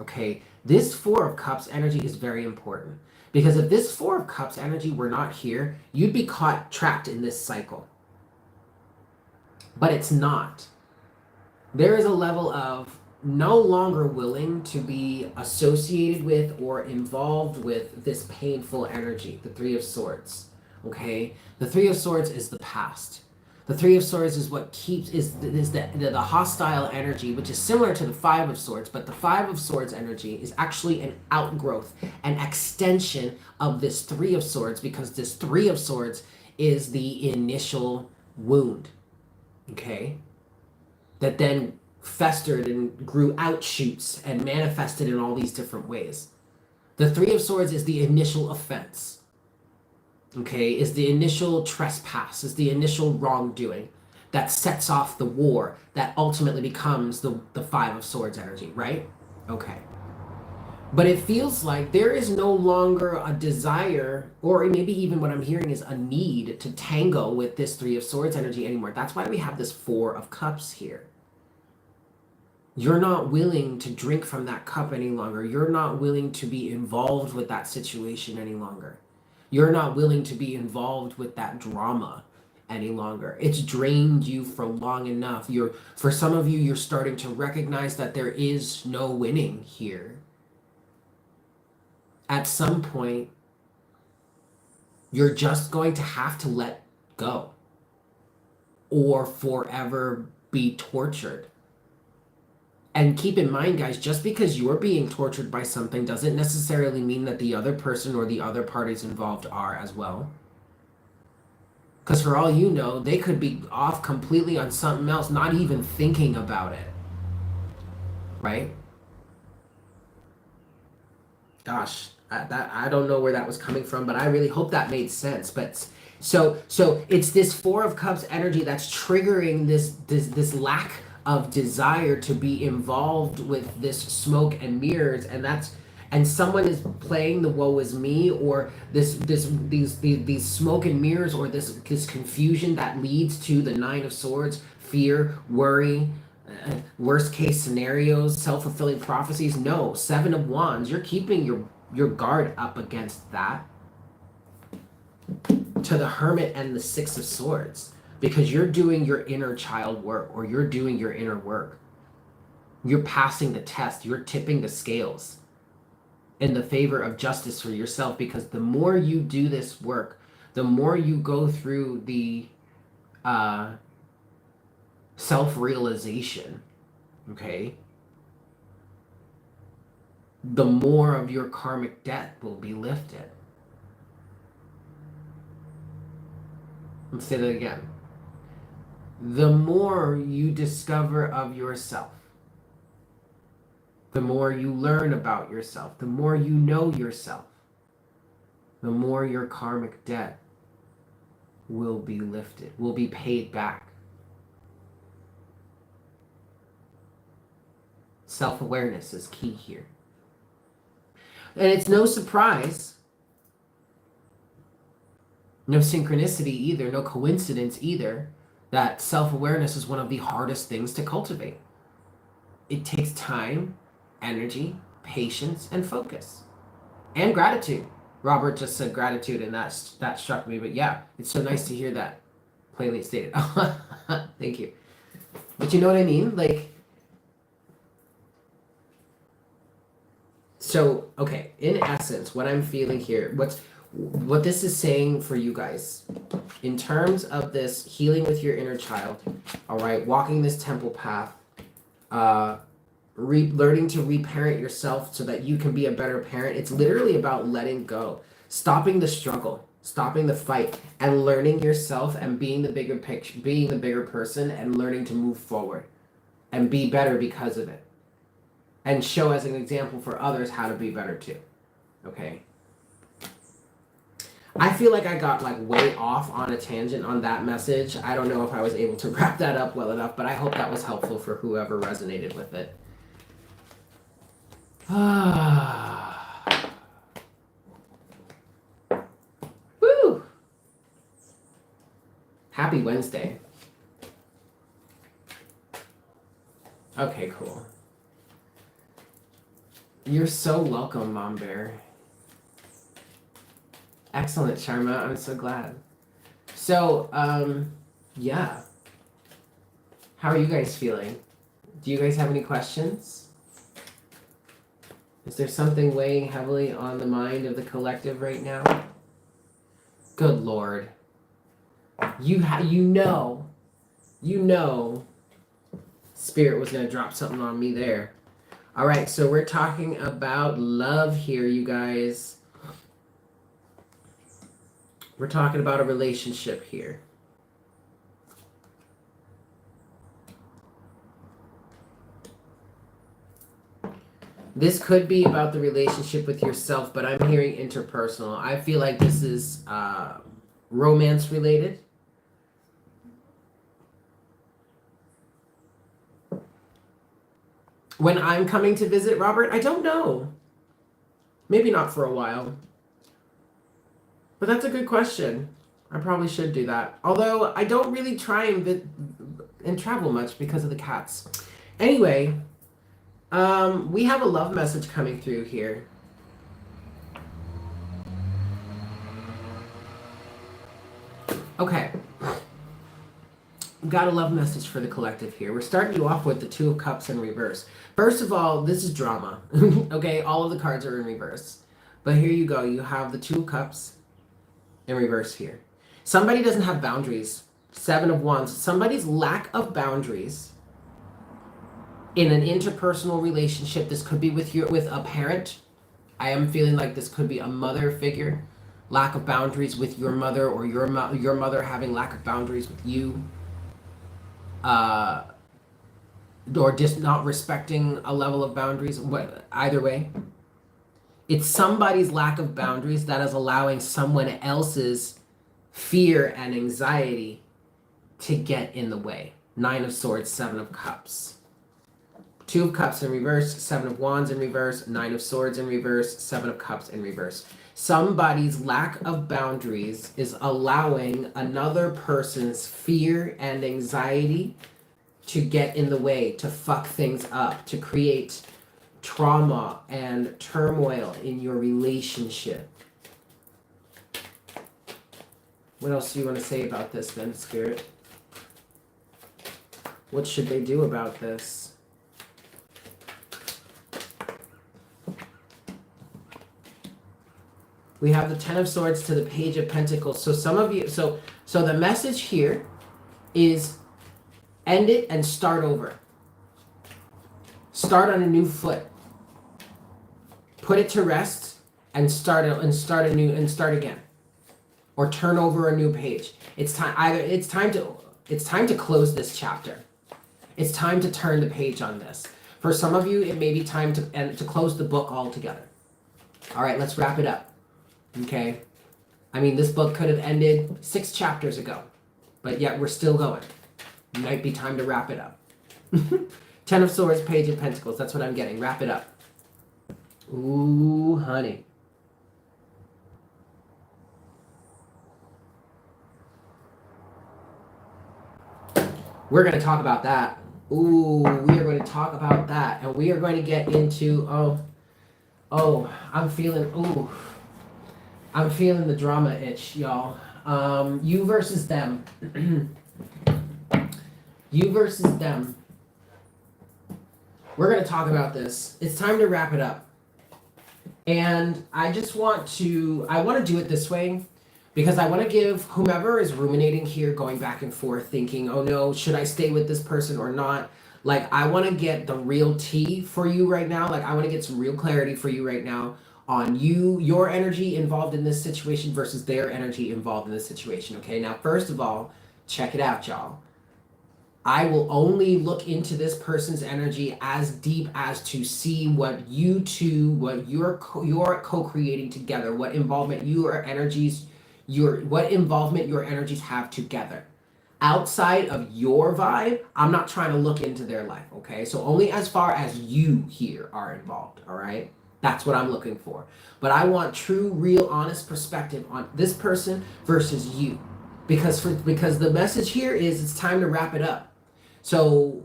Speaker 1: Okay, this Four of Cups energy is very important, because if this Four of Cups energy were not here, you'd be trapped in this cycle. But it's not. There is a level of no longer willing to be associated with or involved with this painful energy, the Three of Swords. Okay? The Three of Swords is the past. The Three of Swords is what keeps, is the hostile energy, which is similar to the Five of Swords, but the Five of Swords energy is actually an outgrowth, an extension of this Three of Swords, because this Three of Swords is the initial wound. Okay? That then festered and grew outshoots and manifested in all these different ways. The Three of Swords is the initial offense. Okay, is the initial trespass, is the initial wrongdoing that sets off the war that ultimately becomes the Five of Swords energy, right? Okay. But it feels like there is no longer a desire, or maybe even what I'm hearing is a need to tango with this Three of Swords energy anymore. That's why we have this Four of Cups here. You're not willing to drink from that cup any longer. You're not willing to be involved with that situation any longer. You're not willing to be involved with that drama any longer. It's drained you for long enough. For some of you, you're starting to recognize that there is no winning here. At some point, you're just going to have to let go or forever be tortured. And keep in mind, guys, just because you're being tortured by something doesn't necessarily mean that the other person or the other parties involved are as well. Because for all you know, they could be off completely on something else, not even thinking about it. Right? Gosh, I don't know where that was coming from, but I really hope that made sense. But so it's this Four of Cups energy that's triggering this lack of desire to be involved with this smoke and mirrors, and someone is playing the woe is me, or these smoke and mirrors, or this confusion that leads to the Nine of Swords, fear, worry, worst case scenarios, self-fulfilling prophecies. No, Seven of Wands, you're keeping your guard up against that. To the Hermit and the Six of Swords, because you're doing your inner child work, or you're doing your inner work. You're passing the test. You're tipping the scales in the favor of justice for yourself, because the more you do this work, the more you go through the self-realization, okay, the more of your karmic debt will be lifted. Let's say that again. The more you discover of yourself, the more you learn about yourself, the more you know yourself, the more your karmic debt will be lifted, will be paid back. Self-awareness is key here. And it's no surprise, no synchronicity either, no coincidence either, that self-awareness is one of the hardest things to cultivate. It takes time, energy, patience, and focus. And gratitude. Robert just said gratitude, and that struck me. But yeah, it's so nice to hear that plainly stated. Thank you. But you know what I mean? Like, so, okay, in essence, what I'm feeling here, what this is saying for you guys, in terms of this healing with your inner child, all right, walking this temple path, learning to reparent yourself so that you can be a better parent. It's literally about letting go, stopping the struggle, stopping the fight, and learning yourself and being the bigger picture, being the bigger person, and learning to move forward and be better because of it, and show as an example for others how to be better too. Okay. I feel like I got like way off on a tangent on that message. I don't know if I was able to wrap that up well enough, but I hope that was helpful for whoever resonated with it. Woo! Happy Wednesday. Okay, cool. You're so welcome, Mom Bear. Excellent, Sharma. I'm so glad. So, yeah. How are you guys feeling? Do you guys have any questions? Is there something weighing heavily on the mind of the collective right now? Good Lord. You know, Spirit was going to drop something on me there. All right, so we're talking about love here, you guys. We're talking about a relationship here. This could be about the relationship with yourself, but I'm hearing interpersonal. I feel like this is romance related. When I'm coming to visit, Robert, I don't know. Maybe not for a while. But that's a good question. I probably should do that. Although I don't really try and travel much because of the cats. Anyway, we have a love message coming through here. Okay. We've got a love message for the collective here. We're starting you off with the Two of Cups in reverse. First of all, this is drama. Okay, all of the cards are in reverse. But here you go. You have the Two of Cups in reverse here. Somebody doesn't have boundaries. Seven of Wands. Somebody's lack of boundaries in an interpersonal relationship. This could be with a parent. I am feeling like this could be a mother figure. Lack of boundaries with your mother, or your mother having lack of boundaries with you. Or just not respecting a level of boundaries. Either way, it's somebody's lack of boundaries that is allowing someone else's fear and anxiety to get in the way. Nine of Swords, Seven of Cups. Two of Cups in reverse, Seven of Wands in reverse, Nine of Swords in reverse, Seven of Cups in reverse. Somebody's lack of boundaries is allowing another person's fear and anxiety to get in the way, to fuck things up, to create trauma and turmoil in your relationship. What else do you want to say about this then, Spirit? What should they do about this? We have the Ten of Swords to the Page of Pentacles. So some of you, so the message here is end it and start over. Start on a new foot. Put it to rest and start anew and start again. Or turn over a new page. It's time to close this chapter. It's time to turn the page on this. For some of you, it may be time to close the book altogether. All right, let's wrap it up. Okay? I mean, this book could have ended 6 chapters ago, but yet we're still going. It might be time to wrap it up. Ten of Swords, Page of Pentacles. That's what I'm getting. Wrap it up. Ooh, honey. We're going to talk about that. Ooh, we are going to talk about that. And we are going to get into, I'm feeling the drama itch, y'all. You versus them. You versus them. We're going to talk about this. It's time to wrap it up. And I want to do it this way because I want to give whomever is ruminating here, going back and forth, thinking, oh no, should I stay with this person or not? Like, I want to get the real tea for you right now. Like, I want to get some real clarity for you right now on your energy involved in this situation versus their energy involved in this situation. Okay, now, first of all, check it out, y'all. I will only look into this person's energy as deep as to see what you two, what you're co-creating together, what involvement your energies have together. Outside of your vibe, I'm not trying to look into their life, okay? So only as far as you here are involved, all right? That's what I'm looking for. But I want true, real, honest perspective on this person versus you. Because the message here is it's time to wrap it up. So,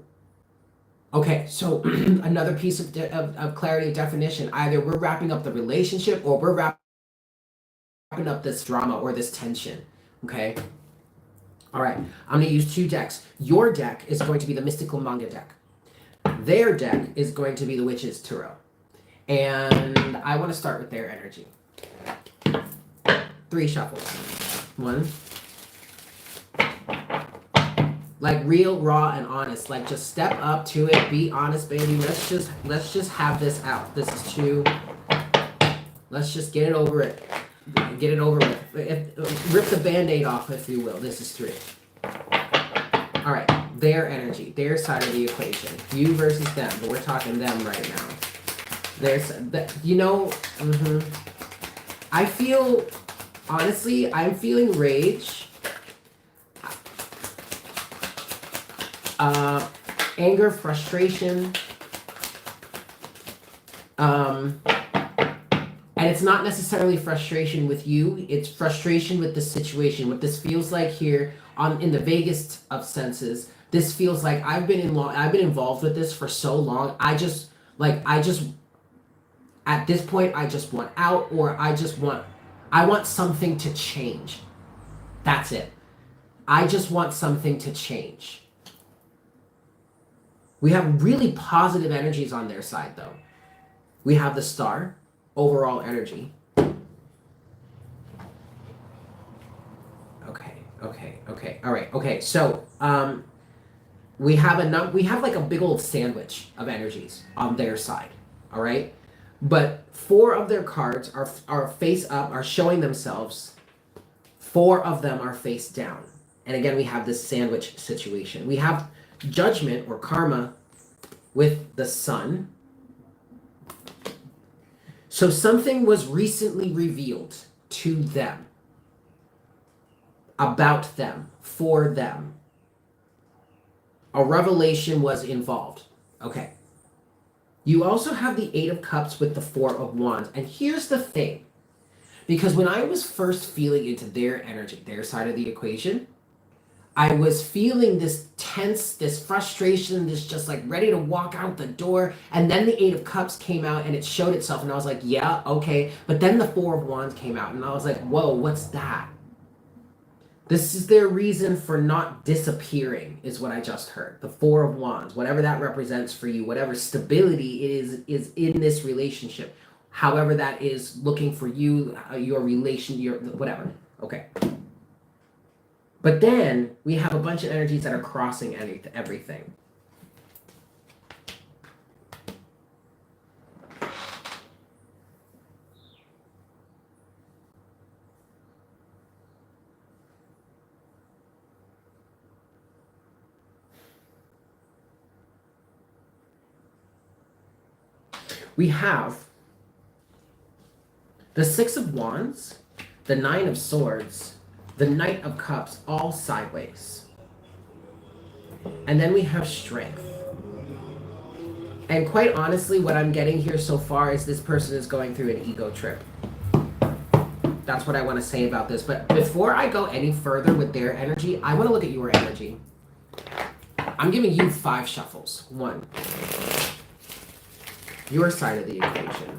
Speaker 1: okay, so another piece of clarity of definition. Either we're wrapping up the relationship or we're wrapping up this drama or this tension, okay? All right, I'm going to use two decks. Your deck is going to be the Mystical Manga deck. Their deck is going to be the Witch's Tarot. And I want to start with their energy. 3 shuffles. 1. Like real, raw, and honest. Like just step up to it. Be honest, baby. Let's just have this out. This is 2. Let's just get it over it. Get it over with. Rip the Band-Aid off, if you will. This is 3. All right. Their energy. Their side of the equation. You versus them. But we're talking them right now. I feel, honestly, I'm feeling rage. Anger, frustration, and it's not necessarily frustration with you, it's frustration with the situation. What this feels like here in the vaguest of senses, this feels like I've been involved with this for so long. At this point, I just want out, or I want something to change. That's it. I just want something to change. We have really positive energies on their side, though. We have the Star, overall energy. Okay. All right. Okay. So, we have like a big old sandwich of energies on their side. All right. But 4 of their cards are face up, are showing themselves. 4 of them are face down. And again, we have this sandwich situation. We have Judgment or karma with the Sun. So something was recently revealed to them, about them, for them. A revelation was involved. Okay. You also have the 8 of Cups with the 4 of Wands. And here's the thing. Because when I was first feeling into their energy, their side of the equation, I was feeling this tense, this frustration, this just like ready to walk out the door. And then the 8 of Cups came out and it showed itself. And I was like, yeah, okay. But then the 4 of Wands came out and I was like, whoa, what's that? This is their reason for not disappearing, is what I just heard. The 4 of Wands, whatever that represents for you, whatever stability is in this relationship, however that is looking for you, your relation, your whatever. Okay. But then we have a bunch of energies that are crossing everything. We have the 6 of Wands, the 9 of Swords, the Knight of Cups, all sideways. And then we have Strength. And quite honestly, what I'm getting here so far is this person is going through an ego trip. That's what I want to say about this. But before I go any further with their energy, I want to look at your energy. I'm giving you 5 shuffles. 1. Your side of the equation.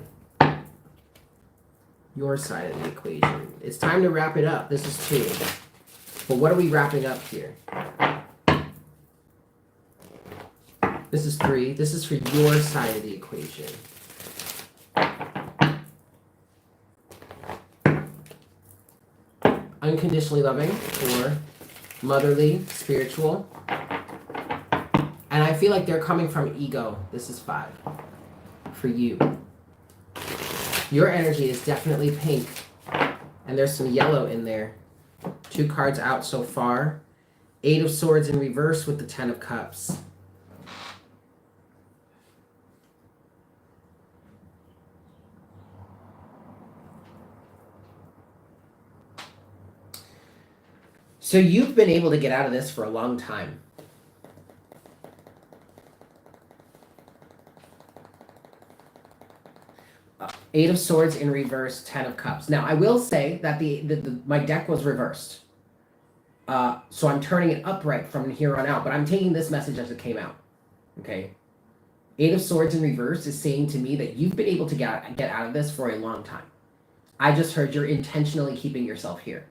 Speaker 1: Your side of the equation. It's time to wrap it up. This is 2. But what are we wrapping up here? This is 3. This is for your side of the equation. Unconditionally loving or motherly, spiritual. And I feel like they're coming from ego. This is 5 for you. Your energy is definitely pink. And there's some yellow in there. 2 cards out so far. 8 of Swords in reverse with the 10 of Cups. So you've been able to get out of this for a long time. Eight of Swords in reverse, 10 of Cups. Now, I will say that my deck was reversed. So I'm turning it upright from here on out, but I'm taking this message as it came out. Okay? 8 of Swords in reverse is saying to me that you've been able to get out of this for a long time. I just heard you're intentionally keeping yourself here.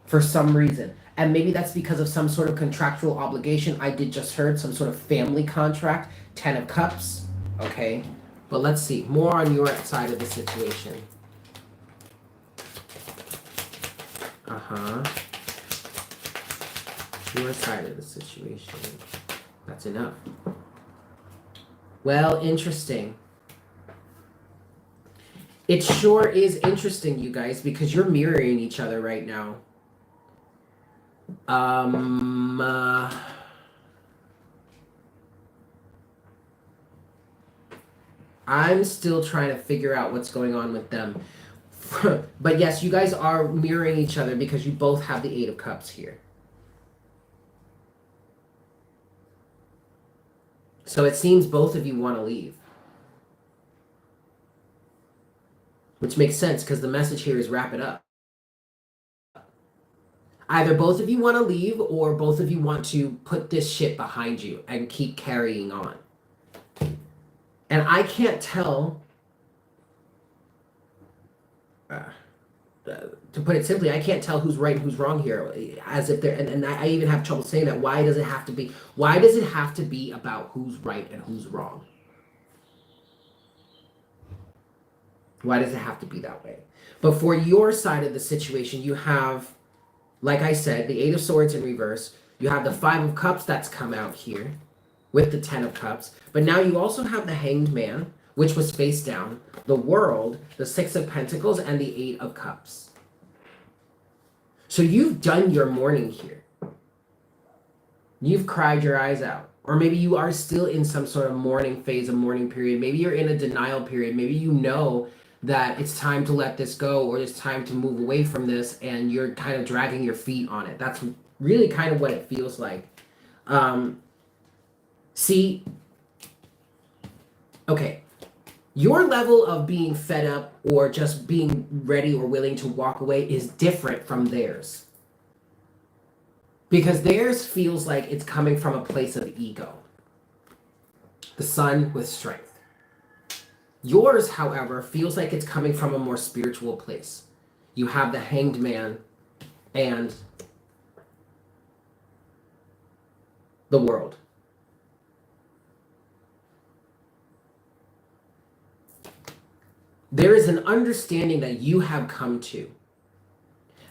Speaker 1: For some reason. And maybe that's because of some sort of contractual obligation. I did just heard some sort of family contract. 10 of Cups. Okay? But let's see. More on your side of the situation. Your side of the situation. That's enough. Well, interesting. It sure is interesting, you guys, because you're mirroring each other right now. I'm still trying to figure out what's going on with them. But yes, you guys are mirroring each other because you both have the 8 of Cups here. So it seems both of you want to leave. Which makes sense because the message here is wrap it up. Either both of you want to leave or both of you want to put this shit behind you and keep carrying on. And I can't tell, to put it simply, I can't tell who's right and who's wrong here. As if they're, and I even have trouble saying that. Why does it have to be about who's right and who's wrong? Why does it have to be that way? But for your side of the situation, you have, like I said, the 8 of Swords in reverse. You have the 5 of Cups that's come out here with the 10 of Cups. But now you also have the Hanged Man, which was face down, the World, the 6 of Pentacles, and the 8 of Cups. So you've done your mourning here. You've cried your eyes out. Or maybe you are still in some sort of mourning phase, a mourning period. Maybe you're in a denial period. Maybe you know that it's time to let this go or it's time to move away from this and you're kind of dragging your feet on it. That's really kind of what it feels like. See, okay, your level of being fed up or just being ready or willing to walk away is different from theirs. Because theirs feels like it's coming from a place of ego. The Sun with strength. Yours, however, feels like it's coming from a more spiritual place. You have the Hanged Man and the World. There is an understanding that you have come to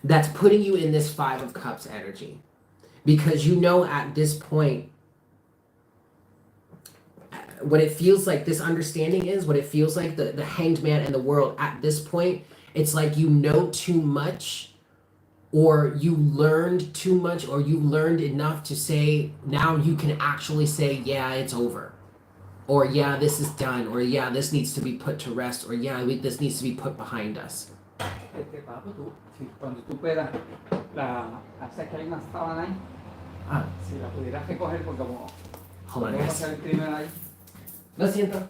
Speaker 1: that's putting you in this 5 of Cups energy. Because you know at this point, what it feels like this understanding is, what it feels like the Hanged Man and the World at this point, it's like you know too much, or you learned too much, or you learned enough to say, now you can actually say, yeah, it's over. Or yeah, this is done, or yeah, this needs to be put to rest, or yeah, this needs to be put behind us.
Speaker 2: Cuando tú puedas, hacer que hay una sábana ahí, si la pudieras recoger, porque como
Speaker 1: Hold on,
Speaker 2: vamos a
Speaker 1: guys.
Speaker 2: hacer el primer ahí.
Speaker 1: Lo siento.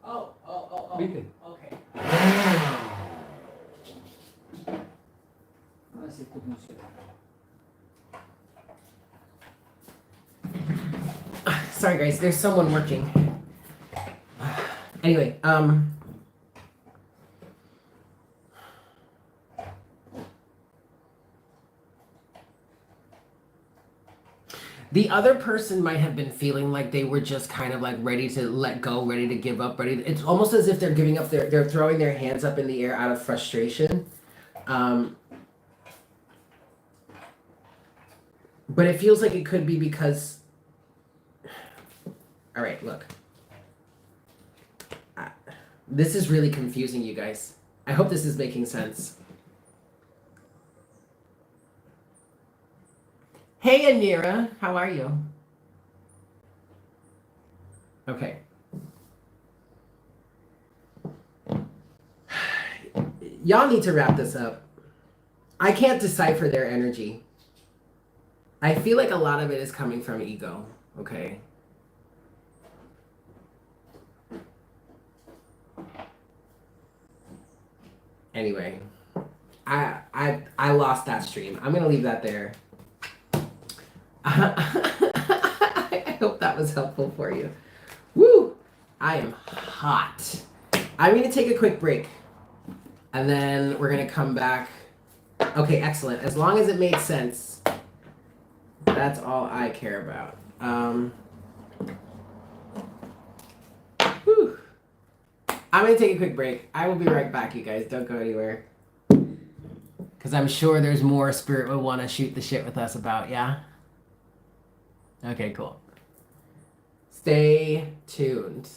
Speaker 1: Oh.
Speaker 2: ¿Viste?
Speaker 1: Okay.
Speaker 2: A ver si esto funciona.
Speaker 1: Sorry guys, there's someone working. Anyway, the other person might have been feeling like they were just kind of like ready to let go, ready to give up, it's almost as if they're giving up, they're throwing their hands up in the air out of frustration. But it feels like it could be because, all right, look. This is really confusing, you guys. I hope this is making sense. Hey, Anira, how are you? Okay. Y'all need to wrap this up. I can't decipher their energy. I feel like a lot of it is coming from ego, okay? Anyway, I lost that stream. I'm gonna leave that there. I hope that was helpful for you. Woo! I am hot. I'm gonna take a quick break. And then we're gonna come back. Okay, excellent. As long as it made sense, that's all I care about. Whew. I'm gonna take a quick break. I will be right back, you guys. Don't go anywhere. Because I'm sure there's more Spirit will want to shoot the shit with us about, yeah? Okay, cool. Stay tuned.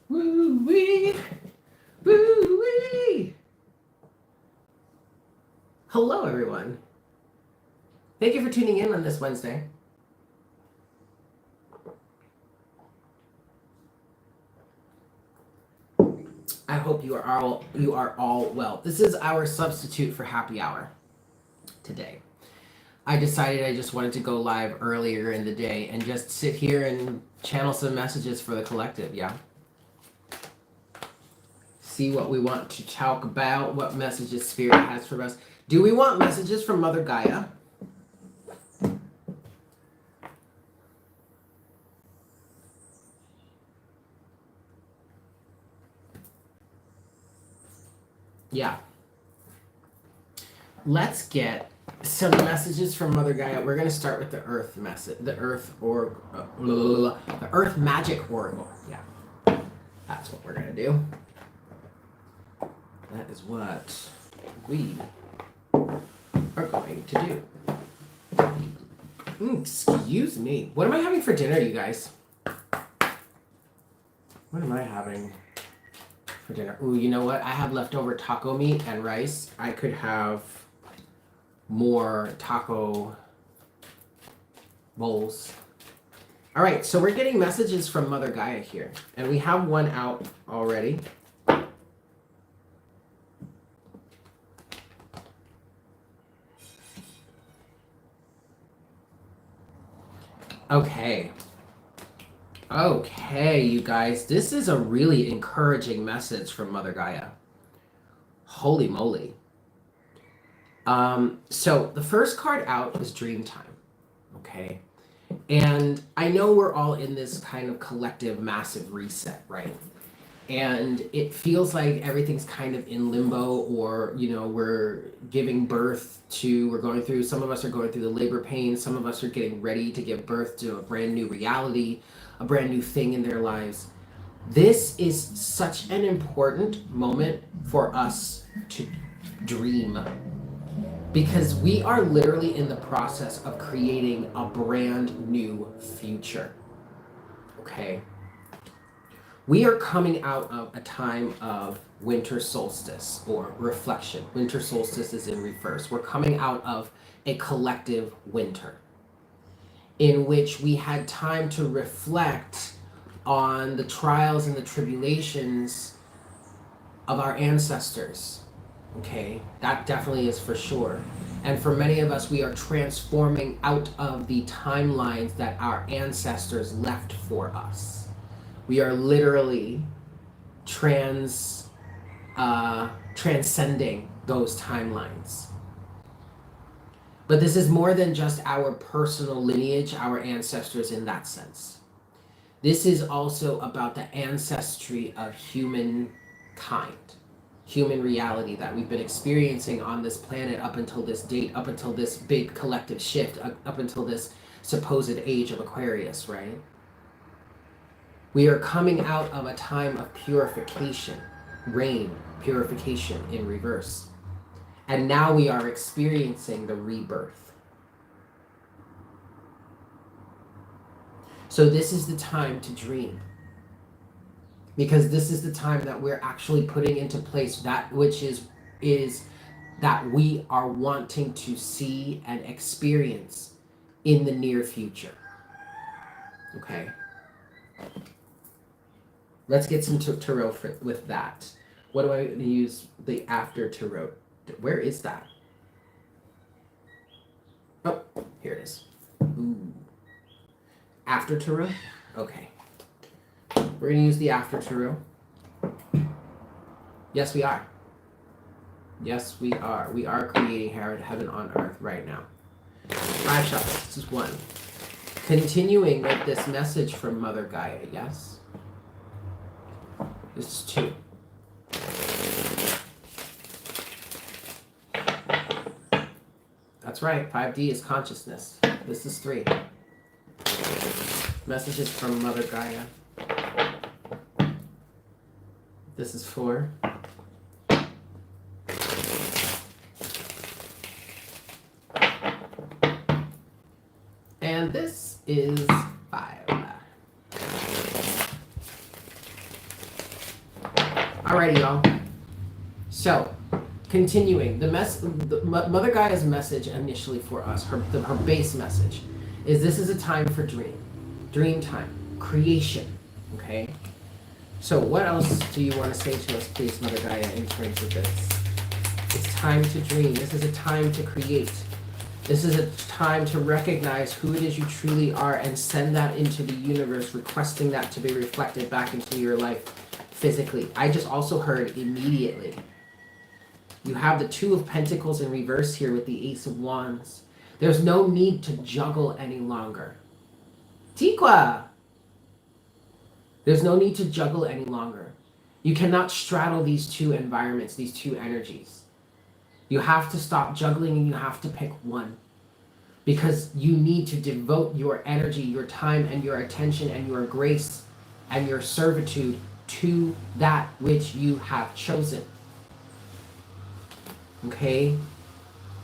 Speaker 1: Woo-wee! Woo-wee! Hello, everyone. Thank you for tuning in on this Wednesday. I hope you are all well. This is our substitute for happy hour today. I decided I just wanted to go live earlier in the day and just sit here and channel some messages for the collective, yeah? See what we want to talk about, what messages Spirit has for us. Do we want messages from Mother Gaia? Yeah. Let's get some messages from Mother Gaia. We're going to start with the Earth message, the Earth Magic Oracle. Yeah. That's what we're going to do. That is what we are are going to do. Excuse me. What am I having for dinner, you guys? What am I having for dinner? Ooh, you know what? I have leftover taco meat and rice. I could have more taco bowls. All right, so we're getting messages from Mother Gaia here, and we have one out already. Okay. Okay, you guys, this is a really encouraging message from Mother Gaia. Holy moly. So the first card out is Dream Time. Okay. And I know we're all in this kind of collective massive reset, right? And it feels like everything's kind of in limbo, or we're giving birth to, we're going through, some of us are going through the labor pain, some of us are getting ready to give birth to a brand new reality, a brand new thing in their lives. This is such an important moment for us to dream, because we are literally in the process of creating a brand new future. Okay? We are coming out of a time of winter solstice or reflection. Winter solstice is in reverse. We're coming out of a collective winter in which we had time to reflect on the trials and the tribulations of our ancestors. Okay, that definitely is for sure. And for many of us, we are transforming out of the timelines that our ancestors left for us. We are literally transcending those timelines. But this is more than just our personal lineage, our ancestors in that sense. This is also about the ancestry of humankind, human reality that we've been experiencing on this planet up until this date, up until this big collective shift, up until this supposed age of Aquarius, right? We are coming out of a time of purification, rain, purification in reverse. And now we are experiencing the rebirth. So this is the time to dream. Because this is the time that we're actually putting into place that which is that we are wanting to see and experience in the near future. Okay? Let's get some tarot with that. What do I use the A.fter tarot? Where is that? Oh, here it is. Ooh. A.fter tarot? Okay. We're going to use the A.fter tarot. Yes, we are. Yes, we are. We are creating heaven on earth right now. 5 shots. This is 1. Continuing with this message from Mother Gaia, yes? This is 2. That's right, 5D is consciousness. This is 3. Messages from Mother Gaia. This is 4. And this is 5. Alrighty, y'all. So, continuing, Mother Gaia's message initially for us, her base message, is this is a time for dream time, creation, okay? So what else do you want to say to us, please, Mother Gaia, in terms of this? It's time to dream. This is a time to create. This is a time to recognize who it is you truly are and send that into the universe, requesting that to be reflected back into your life physically. I just also heard immediately. You have the 2 of Pentacles in reverse here with the Ace of Wands. There's no need to juggle any longer. Tikwa! There's no need to juggle any longer. You cannot straddle these 2 environments, these 2 energies. You have to stop juggling and you have to pick one. Because you need to devote your energy, your time, and your attention, and your grace, and your servitude to that which you have chosen. Okay?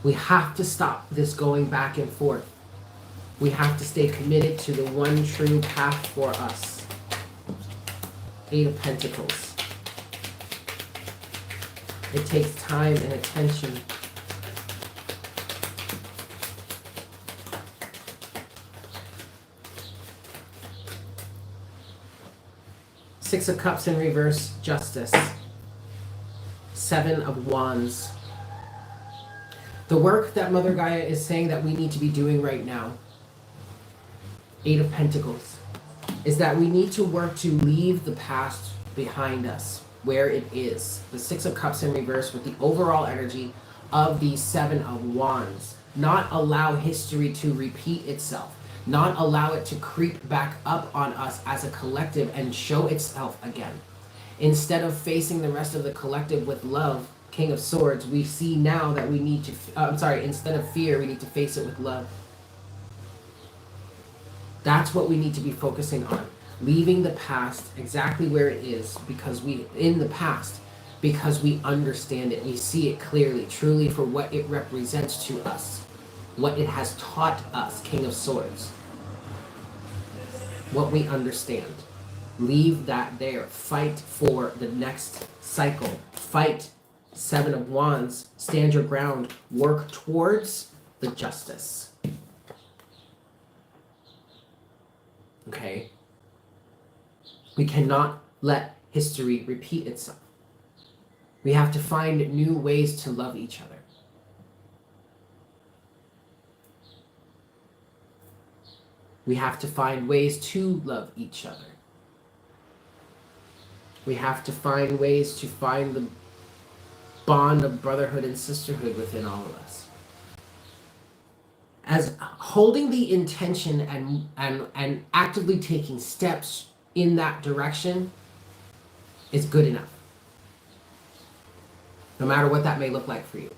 Speaker 1: We have to stop this going back and forth. We have to stay committed to the one true path for us. Eight of Pentacles. It takes time and attention. Six of Cups in reverse, Justice. Seven of Wands. The work that Mother Gaia is saying that we need to be doing right now, Eight of Pentacles, is that we need to work to leave the past behind us where it is. The Six of Cups in reverse with the overall energy of the Seven of Wands. Not allow history to repeat itself. Not allow it to creep back up on us as a collective and show itself again. Instead of facing the rest of the collective with love, King of Swords, we see now that we need to, instead of fear, we need to face it with love. That's what we need to be focusing on. Leaving the past exactly where it is because we understand it. We see it clearly, truly for what it represents to us. What it has taught us, King of Swords. What we understand. Leave that there. Fight for the next cycle. Fight, Seven of Wands. Stand your ground. Work towards the justice. Okay? We cannot let history repeat itself. We have to find new ways to love each other. We have to find ways to love each other. We have to find ways to find the bond of brotherhood and sisterhood within all of us. As holding the intention and actively taking steps in that direction is good enough. No matter what that may look like for you.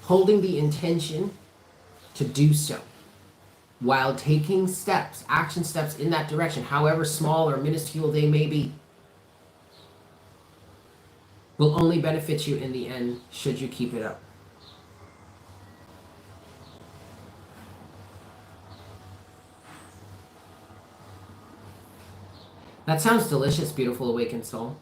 Speaker 1: Holding the intention to do so while taking steps, action steps in that direction, however small or minuscule they may be, will only benefit you in the end should you keep it up. That sounds delicious, beautiful awakened soul.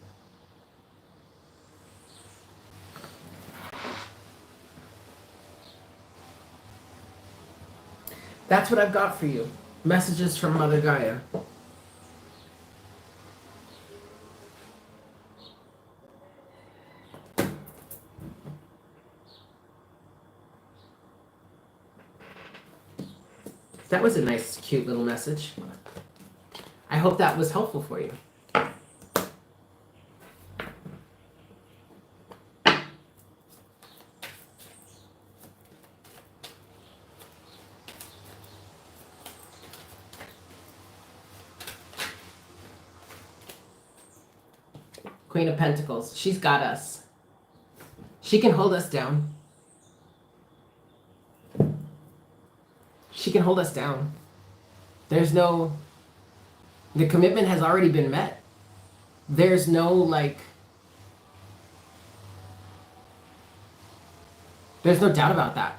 Speaker 1: That's what I've got for you. Messages from Mother Gaia. That was a nice, cute little message. I hope that was helpful for you. Queen of Pentacles. She's got us. She can hold us down. She can hold us down. There's no... The commitment has already been met. There's no, there's no doubt about that.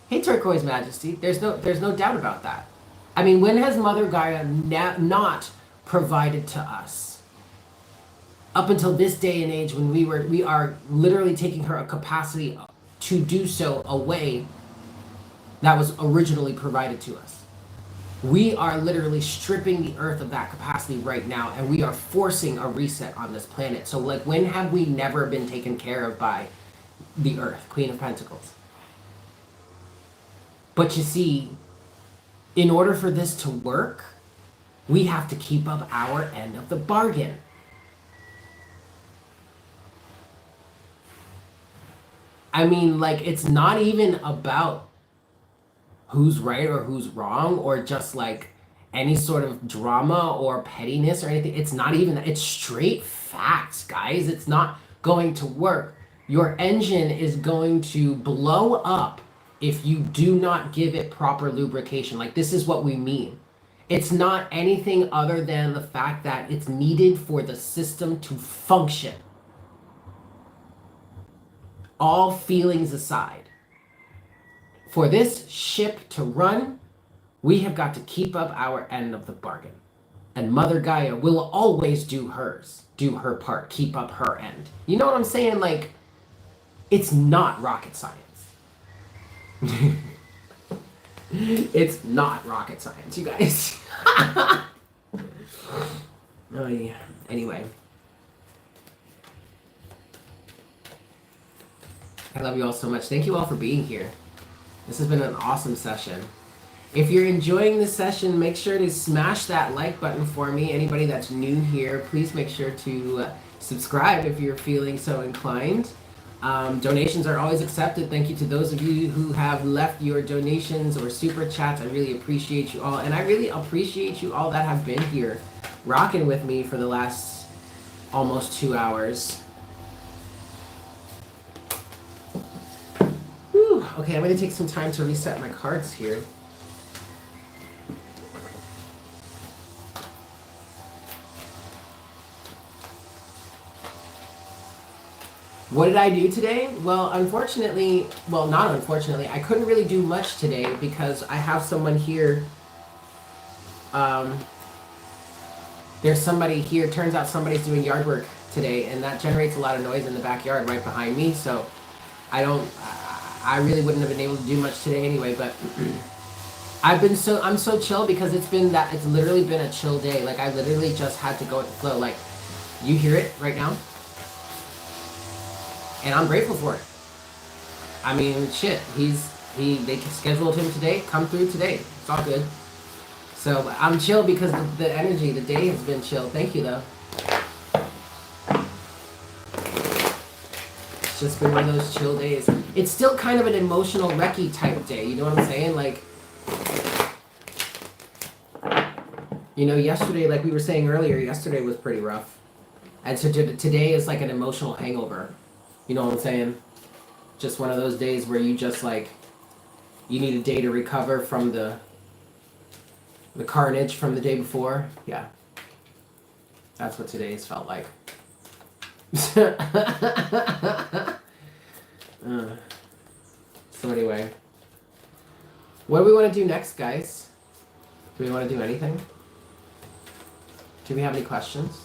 Speaker 1: Hey, Turquoise Majesty. There's no doubt about that. I mean, when has Mother Gaia not provided to us? Up until this day and age when we are literally taking her a capacity to do so away that was originally provided to us. We are literally stripping the earth of that capacity right now, and we are forcing a reset on this planet. So when have we never been taken care of by the earth, Queen of Pentacles? But you see, in order for this to work, we have to keep up our end of the bargain. I mean, it's not even about who's right or who's wrong or just any sort of drama or pettiness or anything. It's not even that. It's straight facts, guys. It's not going to work. Your engine is going to blow up if you do not give it proper lubrication. This is what we mean. It's not anything other than the fact that it's needed for the system to function. All feelings aside, For this ship to run, we have got to keep up our end of the bargain. And Mother Gaia will always do her part, keep up her end. You know what I'm saying? Like, it's not rocket science. It's not rocket science, you guys. Oh, yeah. Anyway. I love you all so much. Thank you all for being here. This has been an awesome session. If you're enjoying this session, make sure to smash that like button for me. Anybody that's new here, please make sure to subscribe if you're feeling so inclined. Donations are always accepted. Thank you to those of you who have left your donations or super chats. I really appreciate you all. And I really appreciate you all that have been here rocking with me for the last almost 2 hours. Whew. Okay, I'm going to take some time to reset my cards here. What did I do today? Well, unfortunately, well, not unfortunately, I couldn't really do much today because I have someone here. There's somebody here. Turns out somebody's doing yard work today, and that generates a lot of noise in the backyard right behind me. So I really wouldn't have been able to do much today anyway. But I'm so chill because it's literally been a chill day. Like, I literally just had to go with the flow. Like, you hear it right now. And I'm grateful for it. I mean, shit. They scheduled him today. Come through today. It's all good. So I'm chill because the energy, the day has been chill. Thank you, though. It's just been one of those chill days. It's still kind of an emotional wrecky type day. You know what I'm saying? Like, you know, yesterday, like we were saying earlier, yesterday was pretty rough. And so today is like an emotional hangover. You know what I'm saying? Just one of those days where you just like, you need a day to recover from the carnage from the day before. Yeah. That's what today's felt like. So anyway. What do we want to do next, guys? Do we want to do anything? Do we have any questions?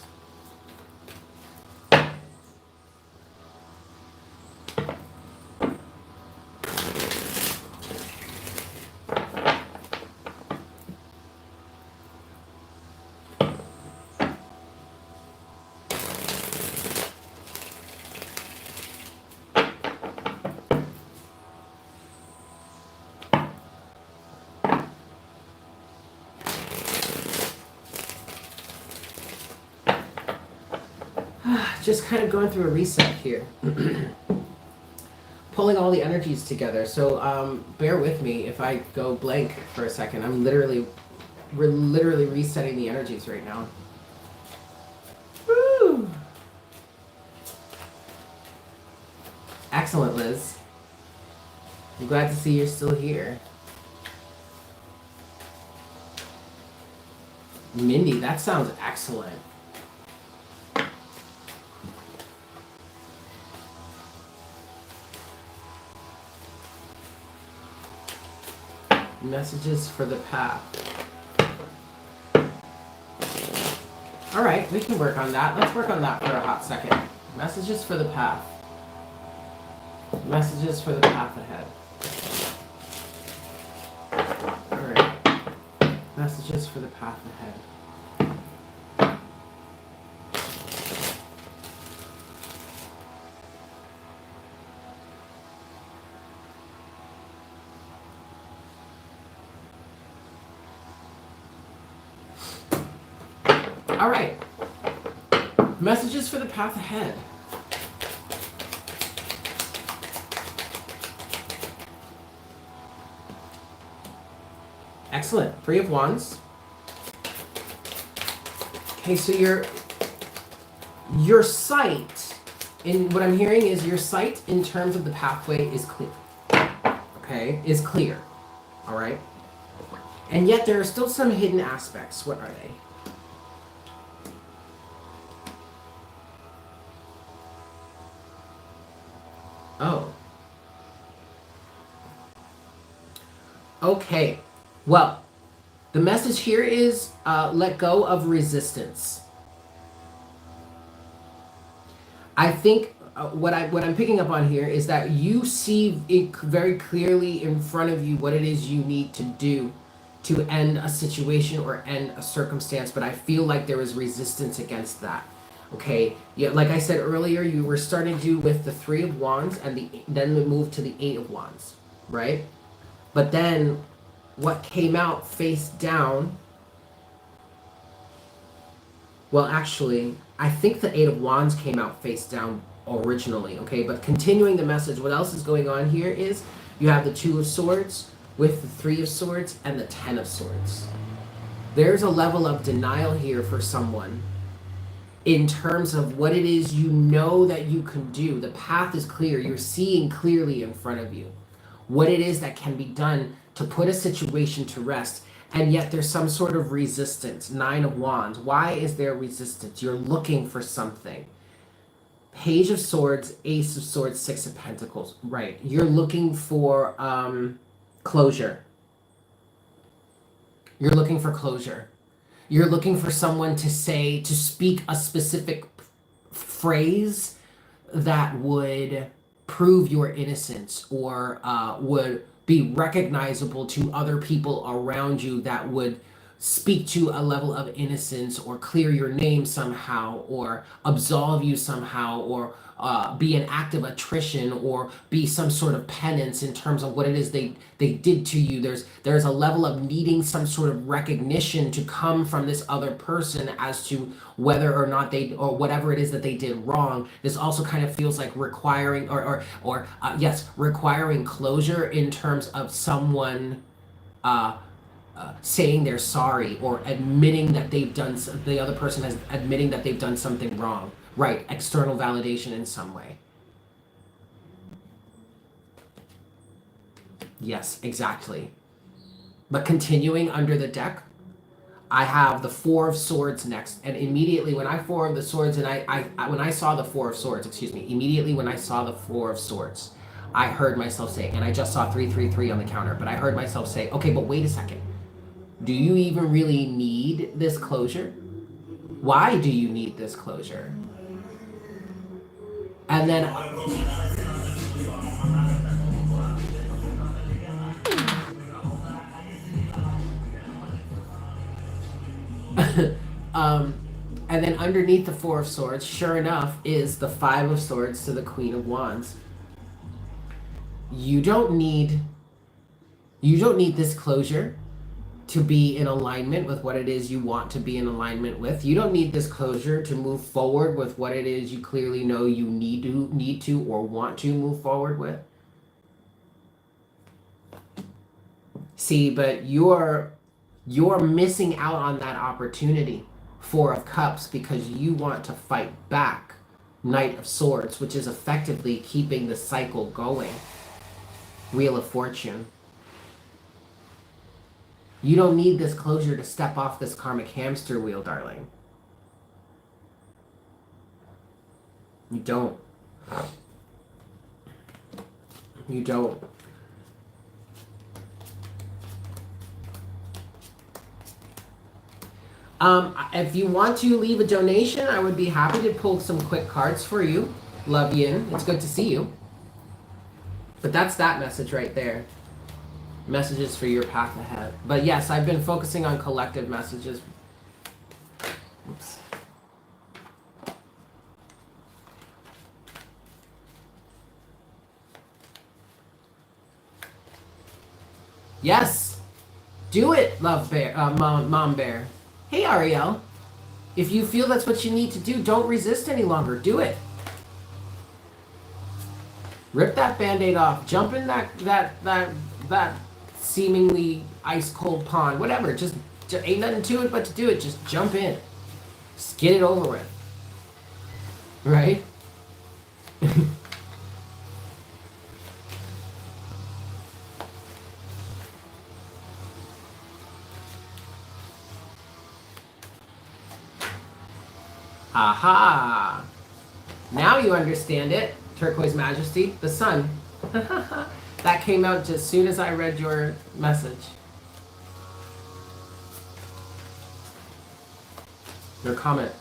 Speaker 1: Just kind of going through a reset here. Pulling all the energies together. So bear with me if I go blank for a second. We're literally resetting the energies right now. Woo! Excellent, Liz. I'm glad to see you're still here. Mindy, that sounds excellent. Messages for the path. All right, we can work on that. Let's work on that for a hot second. Messages for the path. Messages for the path ahead. All right. Messages for the path ahead. All right. Messages for the path ahead. Excellent. Three of Wands. Okay, so your sight, in what I'm hearing is your sight in terms of the pathway is clear. Okay, is clear. All right. And yet there are still some hidden aspects. What are they? Oh. Okay. Well, the message here is let go of resistance. I think what I'm picking up on here is that you see it very clearly in front of you what it is you need to do to end a situation or end a circumstance, but I feel like there is resistance against that. Okay, yeah, like I said earlier, you were starting to do with the Three of Wands and then we moved to the Eight of Wands, right? But then what came out face down, well, actually, I think the Eight of Wands came out face down originally, okay? But continuing the message, what else is going on here is you have the Two of Swords with the Three of Swords and the Ten of Swords. There's a level of denial here for someone in terms of what it is you know that you can do. The path is clear. You're seeing clearly in front of you what it is that can be done to put a situation to rest. And yet there's some sort of resistance. Nine of Wands. Why is there resistance? You're looking for something. Page of Swords, Ace of Swords, Six of Pentacles. Right. You're looking for closure. You're looking for closure. You're looking for someone to say, to speak a specific phrase that would prove your innocence or would be recognizable to other people around you, that would speak to a level of innocence or clear your name somehow or absolve you somehow or be an act of attrition or be some sort of penance in terms of what it is they did to you. There's a level of needing some sort of recognition to come from this other person as to whether or not they or whatever it is that they did wrong. This also kind of feels like requiring yes, requiring closure in terms of someone saying they're sorry or admitting that they've done, the other person is admitting that they've done something wrong. Right, external validation in some way. Yes, exactly. But continuing under the deck, I have the Four of Swords next, and immediately when I Four of the Swords, and when I saw the Four of Swords, excuse me, immediately when I saw the Four of Swords, I heard myself say, and I just saw 333 on the counter, but I heard myself say, okay, but wait a second. Do you even really need this closure? Why do you need this closure? And then and then underneath the Four of Swords, sure enough, is the Five of Swords to the Queen of Wands. You don't need this closure to be in alignment with what it is you want to be in alignment with. You don't need this closure to move forward with what it is you clearly know you need to or want to move forward with. See, but you're missing out on that opportunity. Four of Cups, because you want to fight back. Knight of Swords, which is effectively keeping the cycle going. Wheel of Fortune. You don't need this closure to step off this karmic hamster wheel, darling. You don't. You don't. If you want to leave a donation, I would be happy to pull some quick cards for you. Love Yin. It's good to see you. But that's that message right there. Messages for your path ahead. But yes, I've been focusing on collective messages. Oops. Yes! Do it, Love Bear, Mom Bear. Hey, Ariel. If you feel that's what you need to do, don't resist any longer. Do it. Rip that Band-Aid off. Jump in that seemingly ice-cold pond. Whatever. Just ain't nothing to it but to do it. Just jump in. Just get it over with. Right? Aha! Now you understand it. Turquoise Majesty, the sun. That came out just as soon as I read your message. Your comment.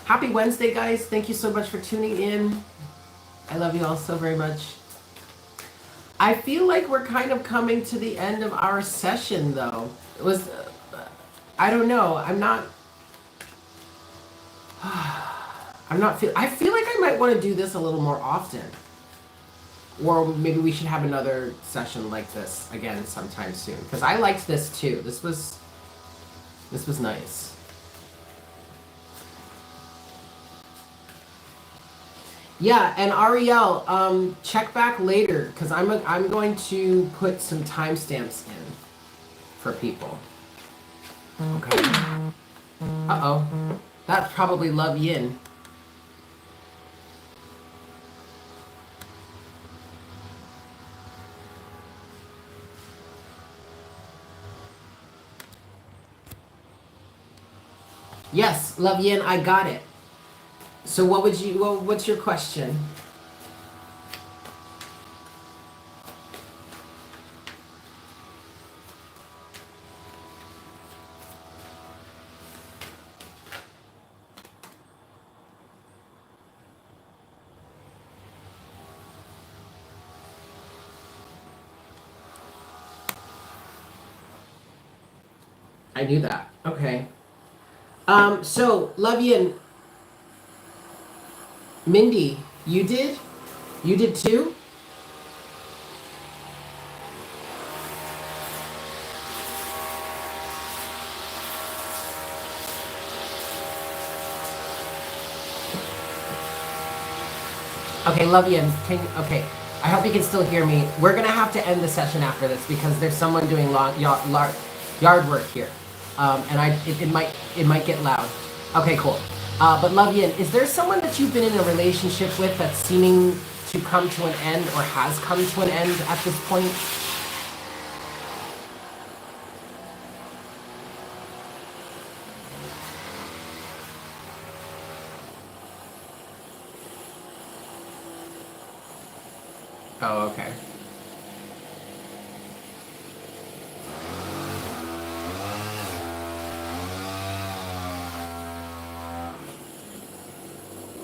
Speaker 1: Happy Wednesday, guys. Thank you so much for tuning in. I love you all so very much. I feel like we're kind of coming to the end of our session, though. It was, I don't know. I feel like I might want to do this a little more often. Or maybe we should have another session like this again sometime soon. Because I liked this too. This was nice. Yeah, and Ariel, check back later because I'm going to put some timestamps in for people. Okay. Uh-oh. That's probably Love Yin. Yes, Love Yin, I got it. So what's your question? I knew that. Okay. So Love Yin, Mindy, you did? You did too? Okay, Love Yin, okay. I hope you can still hear me. We're gonna have to end the session after this because there's someone doing yard work here. And it might get loud. Okay, cool. But Love Yin, is there someone that you've been in a relationship with that's seeming to come to an end or has come to an end at this point? Oh, okay.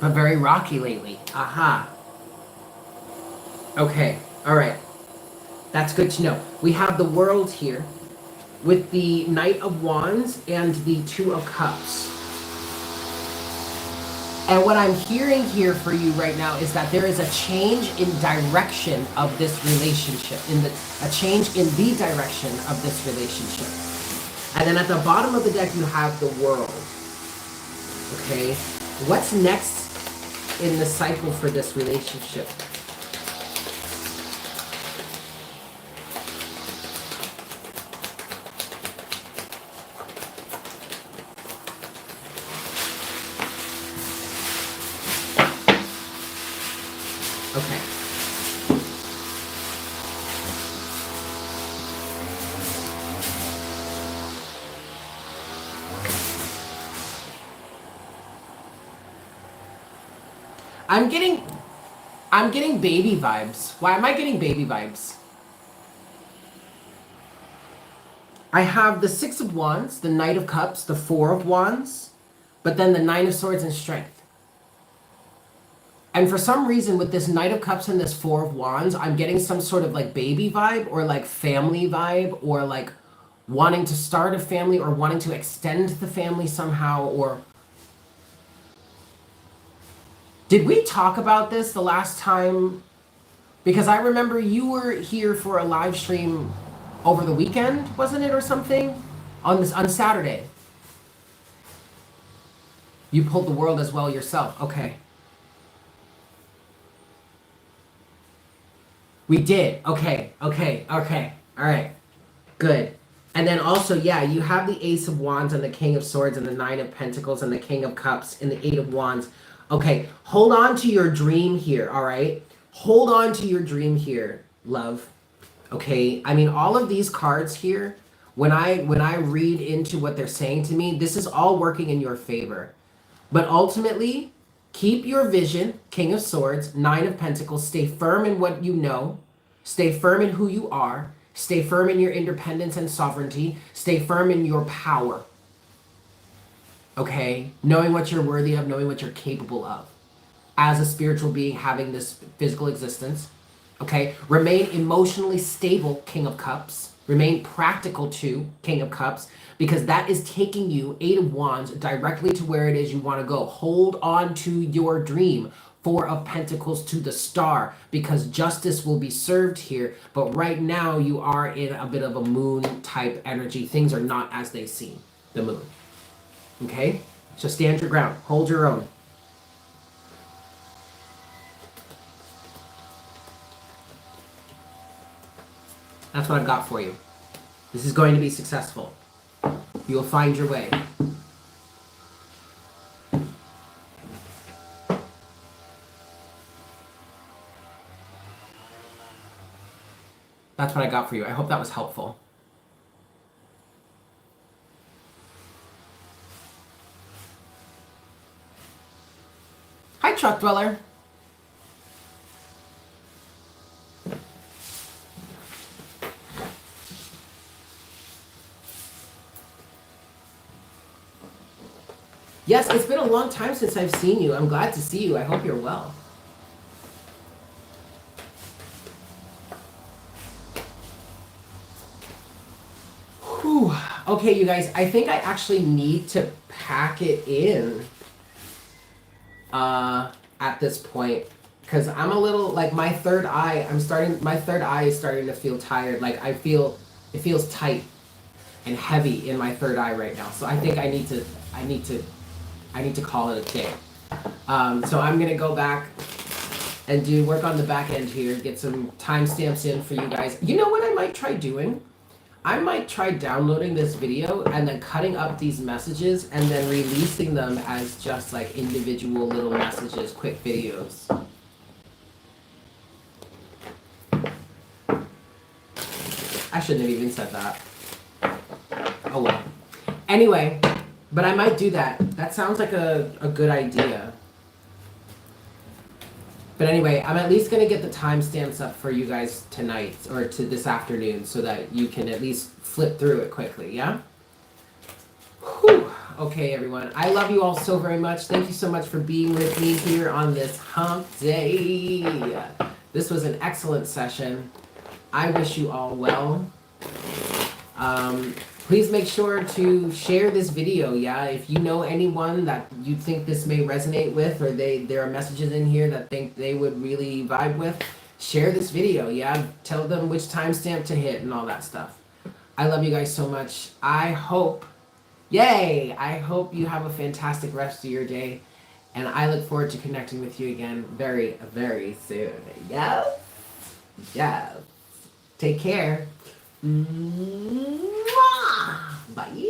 Speaker 1: But very rocky lately. Aha. Okay, alright. That's good to know. We have the World here with the Knight of Wands and the Two of Cups. And what I'm hearing here for you right now is that there is a change in direction of this relationship, a change in the direction of this relationship. And then at the bottom of the deck, you have the World. Okay, what's next in the cycle for this relationship? Okay. I'm getting baby vibes. Why am I getting baby vibes? I have the Six of Wands, the Knight of Cups, the Four of Wands, but then the Nine of Swords and Strength. And for some reason with this Knight of Cups and this Four of Wands, I'm getting some sort of like baby vibe or like family vibe or like wanting to start a family or wanting to extend the family somehow. Or did we talk about this the last time? Because I remember you were here for a live stream over the weekend, wasn't it, or something? On Saturday. You pulled the World as well yourself. Okay. We did. Okay. All right. Good. And then also, yeah, you have the Ace of Wands and the King of Swords and the Nine of Pentacles and the King of Cups and the Eight of Wands. Okay, hold on to your dream here, all right? Hold on to your dream here, love. Okay, I mean, all of these cards here, when I read into what they're saying to me, this is all working in your favor. But ultimately, keep your vision, King of Swords, Nine of Pentacles. Stay firm in what you know. Stay firm in who you are. Stay firm in your independence and sovereignty. Stay firm in your power. Okay? Knowing what you're worthy of, knowing what you're capable of. As a spiritual being having this physical existence. Okay? Remain emotionally stable, King of Cups. Remain practical too, King of Cups, because that is taking you, Eight of Wands, directly to where it is you want to go. Hold on to your dream. Four of Pentacles to the Star, because justice will be served here. But right now you are in a bit of a moon type energy. Things are not as they seem, the moon. Okay? So stand your ground. Hold your own. That's what I've got for you. This is going to be successful. You'll find your way. That's what I got for you. I hope that was helpful. Hi, Truck Dweller. Yes, it's been a long time since I've seen you. I'm glad to see you. I hope you're well. Whew. Okay, you guys, I think I actually need to pack it in at this point, because I'm a little, like, my third eye is starting to feel tired. Like, it feels tight and heavy in my third eye right now. So I think I need to call it a day. So I'm gonna go back and work on the back end here, get some timestamps in for you guys. You know what I might try doing? I might try downloading this video and then cutting up these messages and then releasing them as just like individual little messages, quick videos. I shouldn't have even said that. Oh well. Anyway, but I might do that. That sounds like a good idea. But anyway, I'm at least going to get the timestamps up for you guys tonight or to this afternoon so that you can at least flip through it quickly, yeah? Whew. Okay, everyone. I love you all so very much. Thank you so much for being with me here on this hump day. This was an excellent session. I wish you all well. Please make sure to share this video, yeah? If you know anyone that you think this may resonate with, or there are messages in here that think they would really vibe with, share this video, yeah? Tell them which timestamp to hit and all that stuff. I love you guys so much. I hope you have a fantastic rest of your day, and I look forward to connecting with you again very, very soon. Yes? Yes. Take care. Mwah! Bye.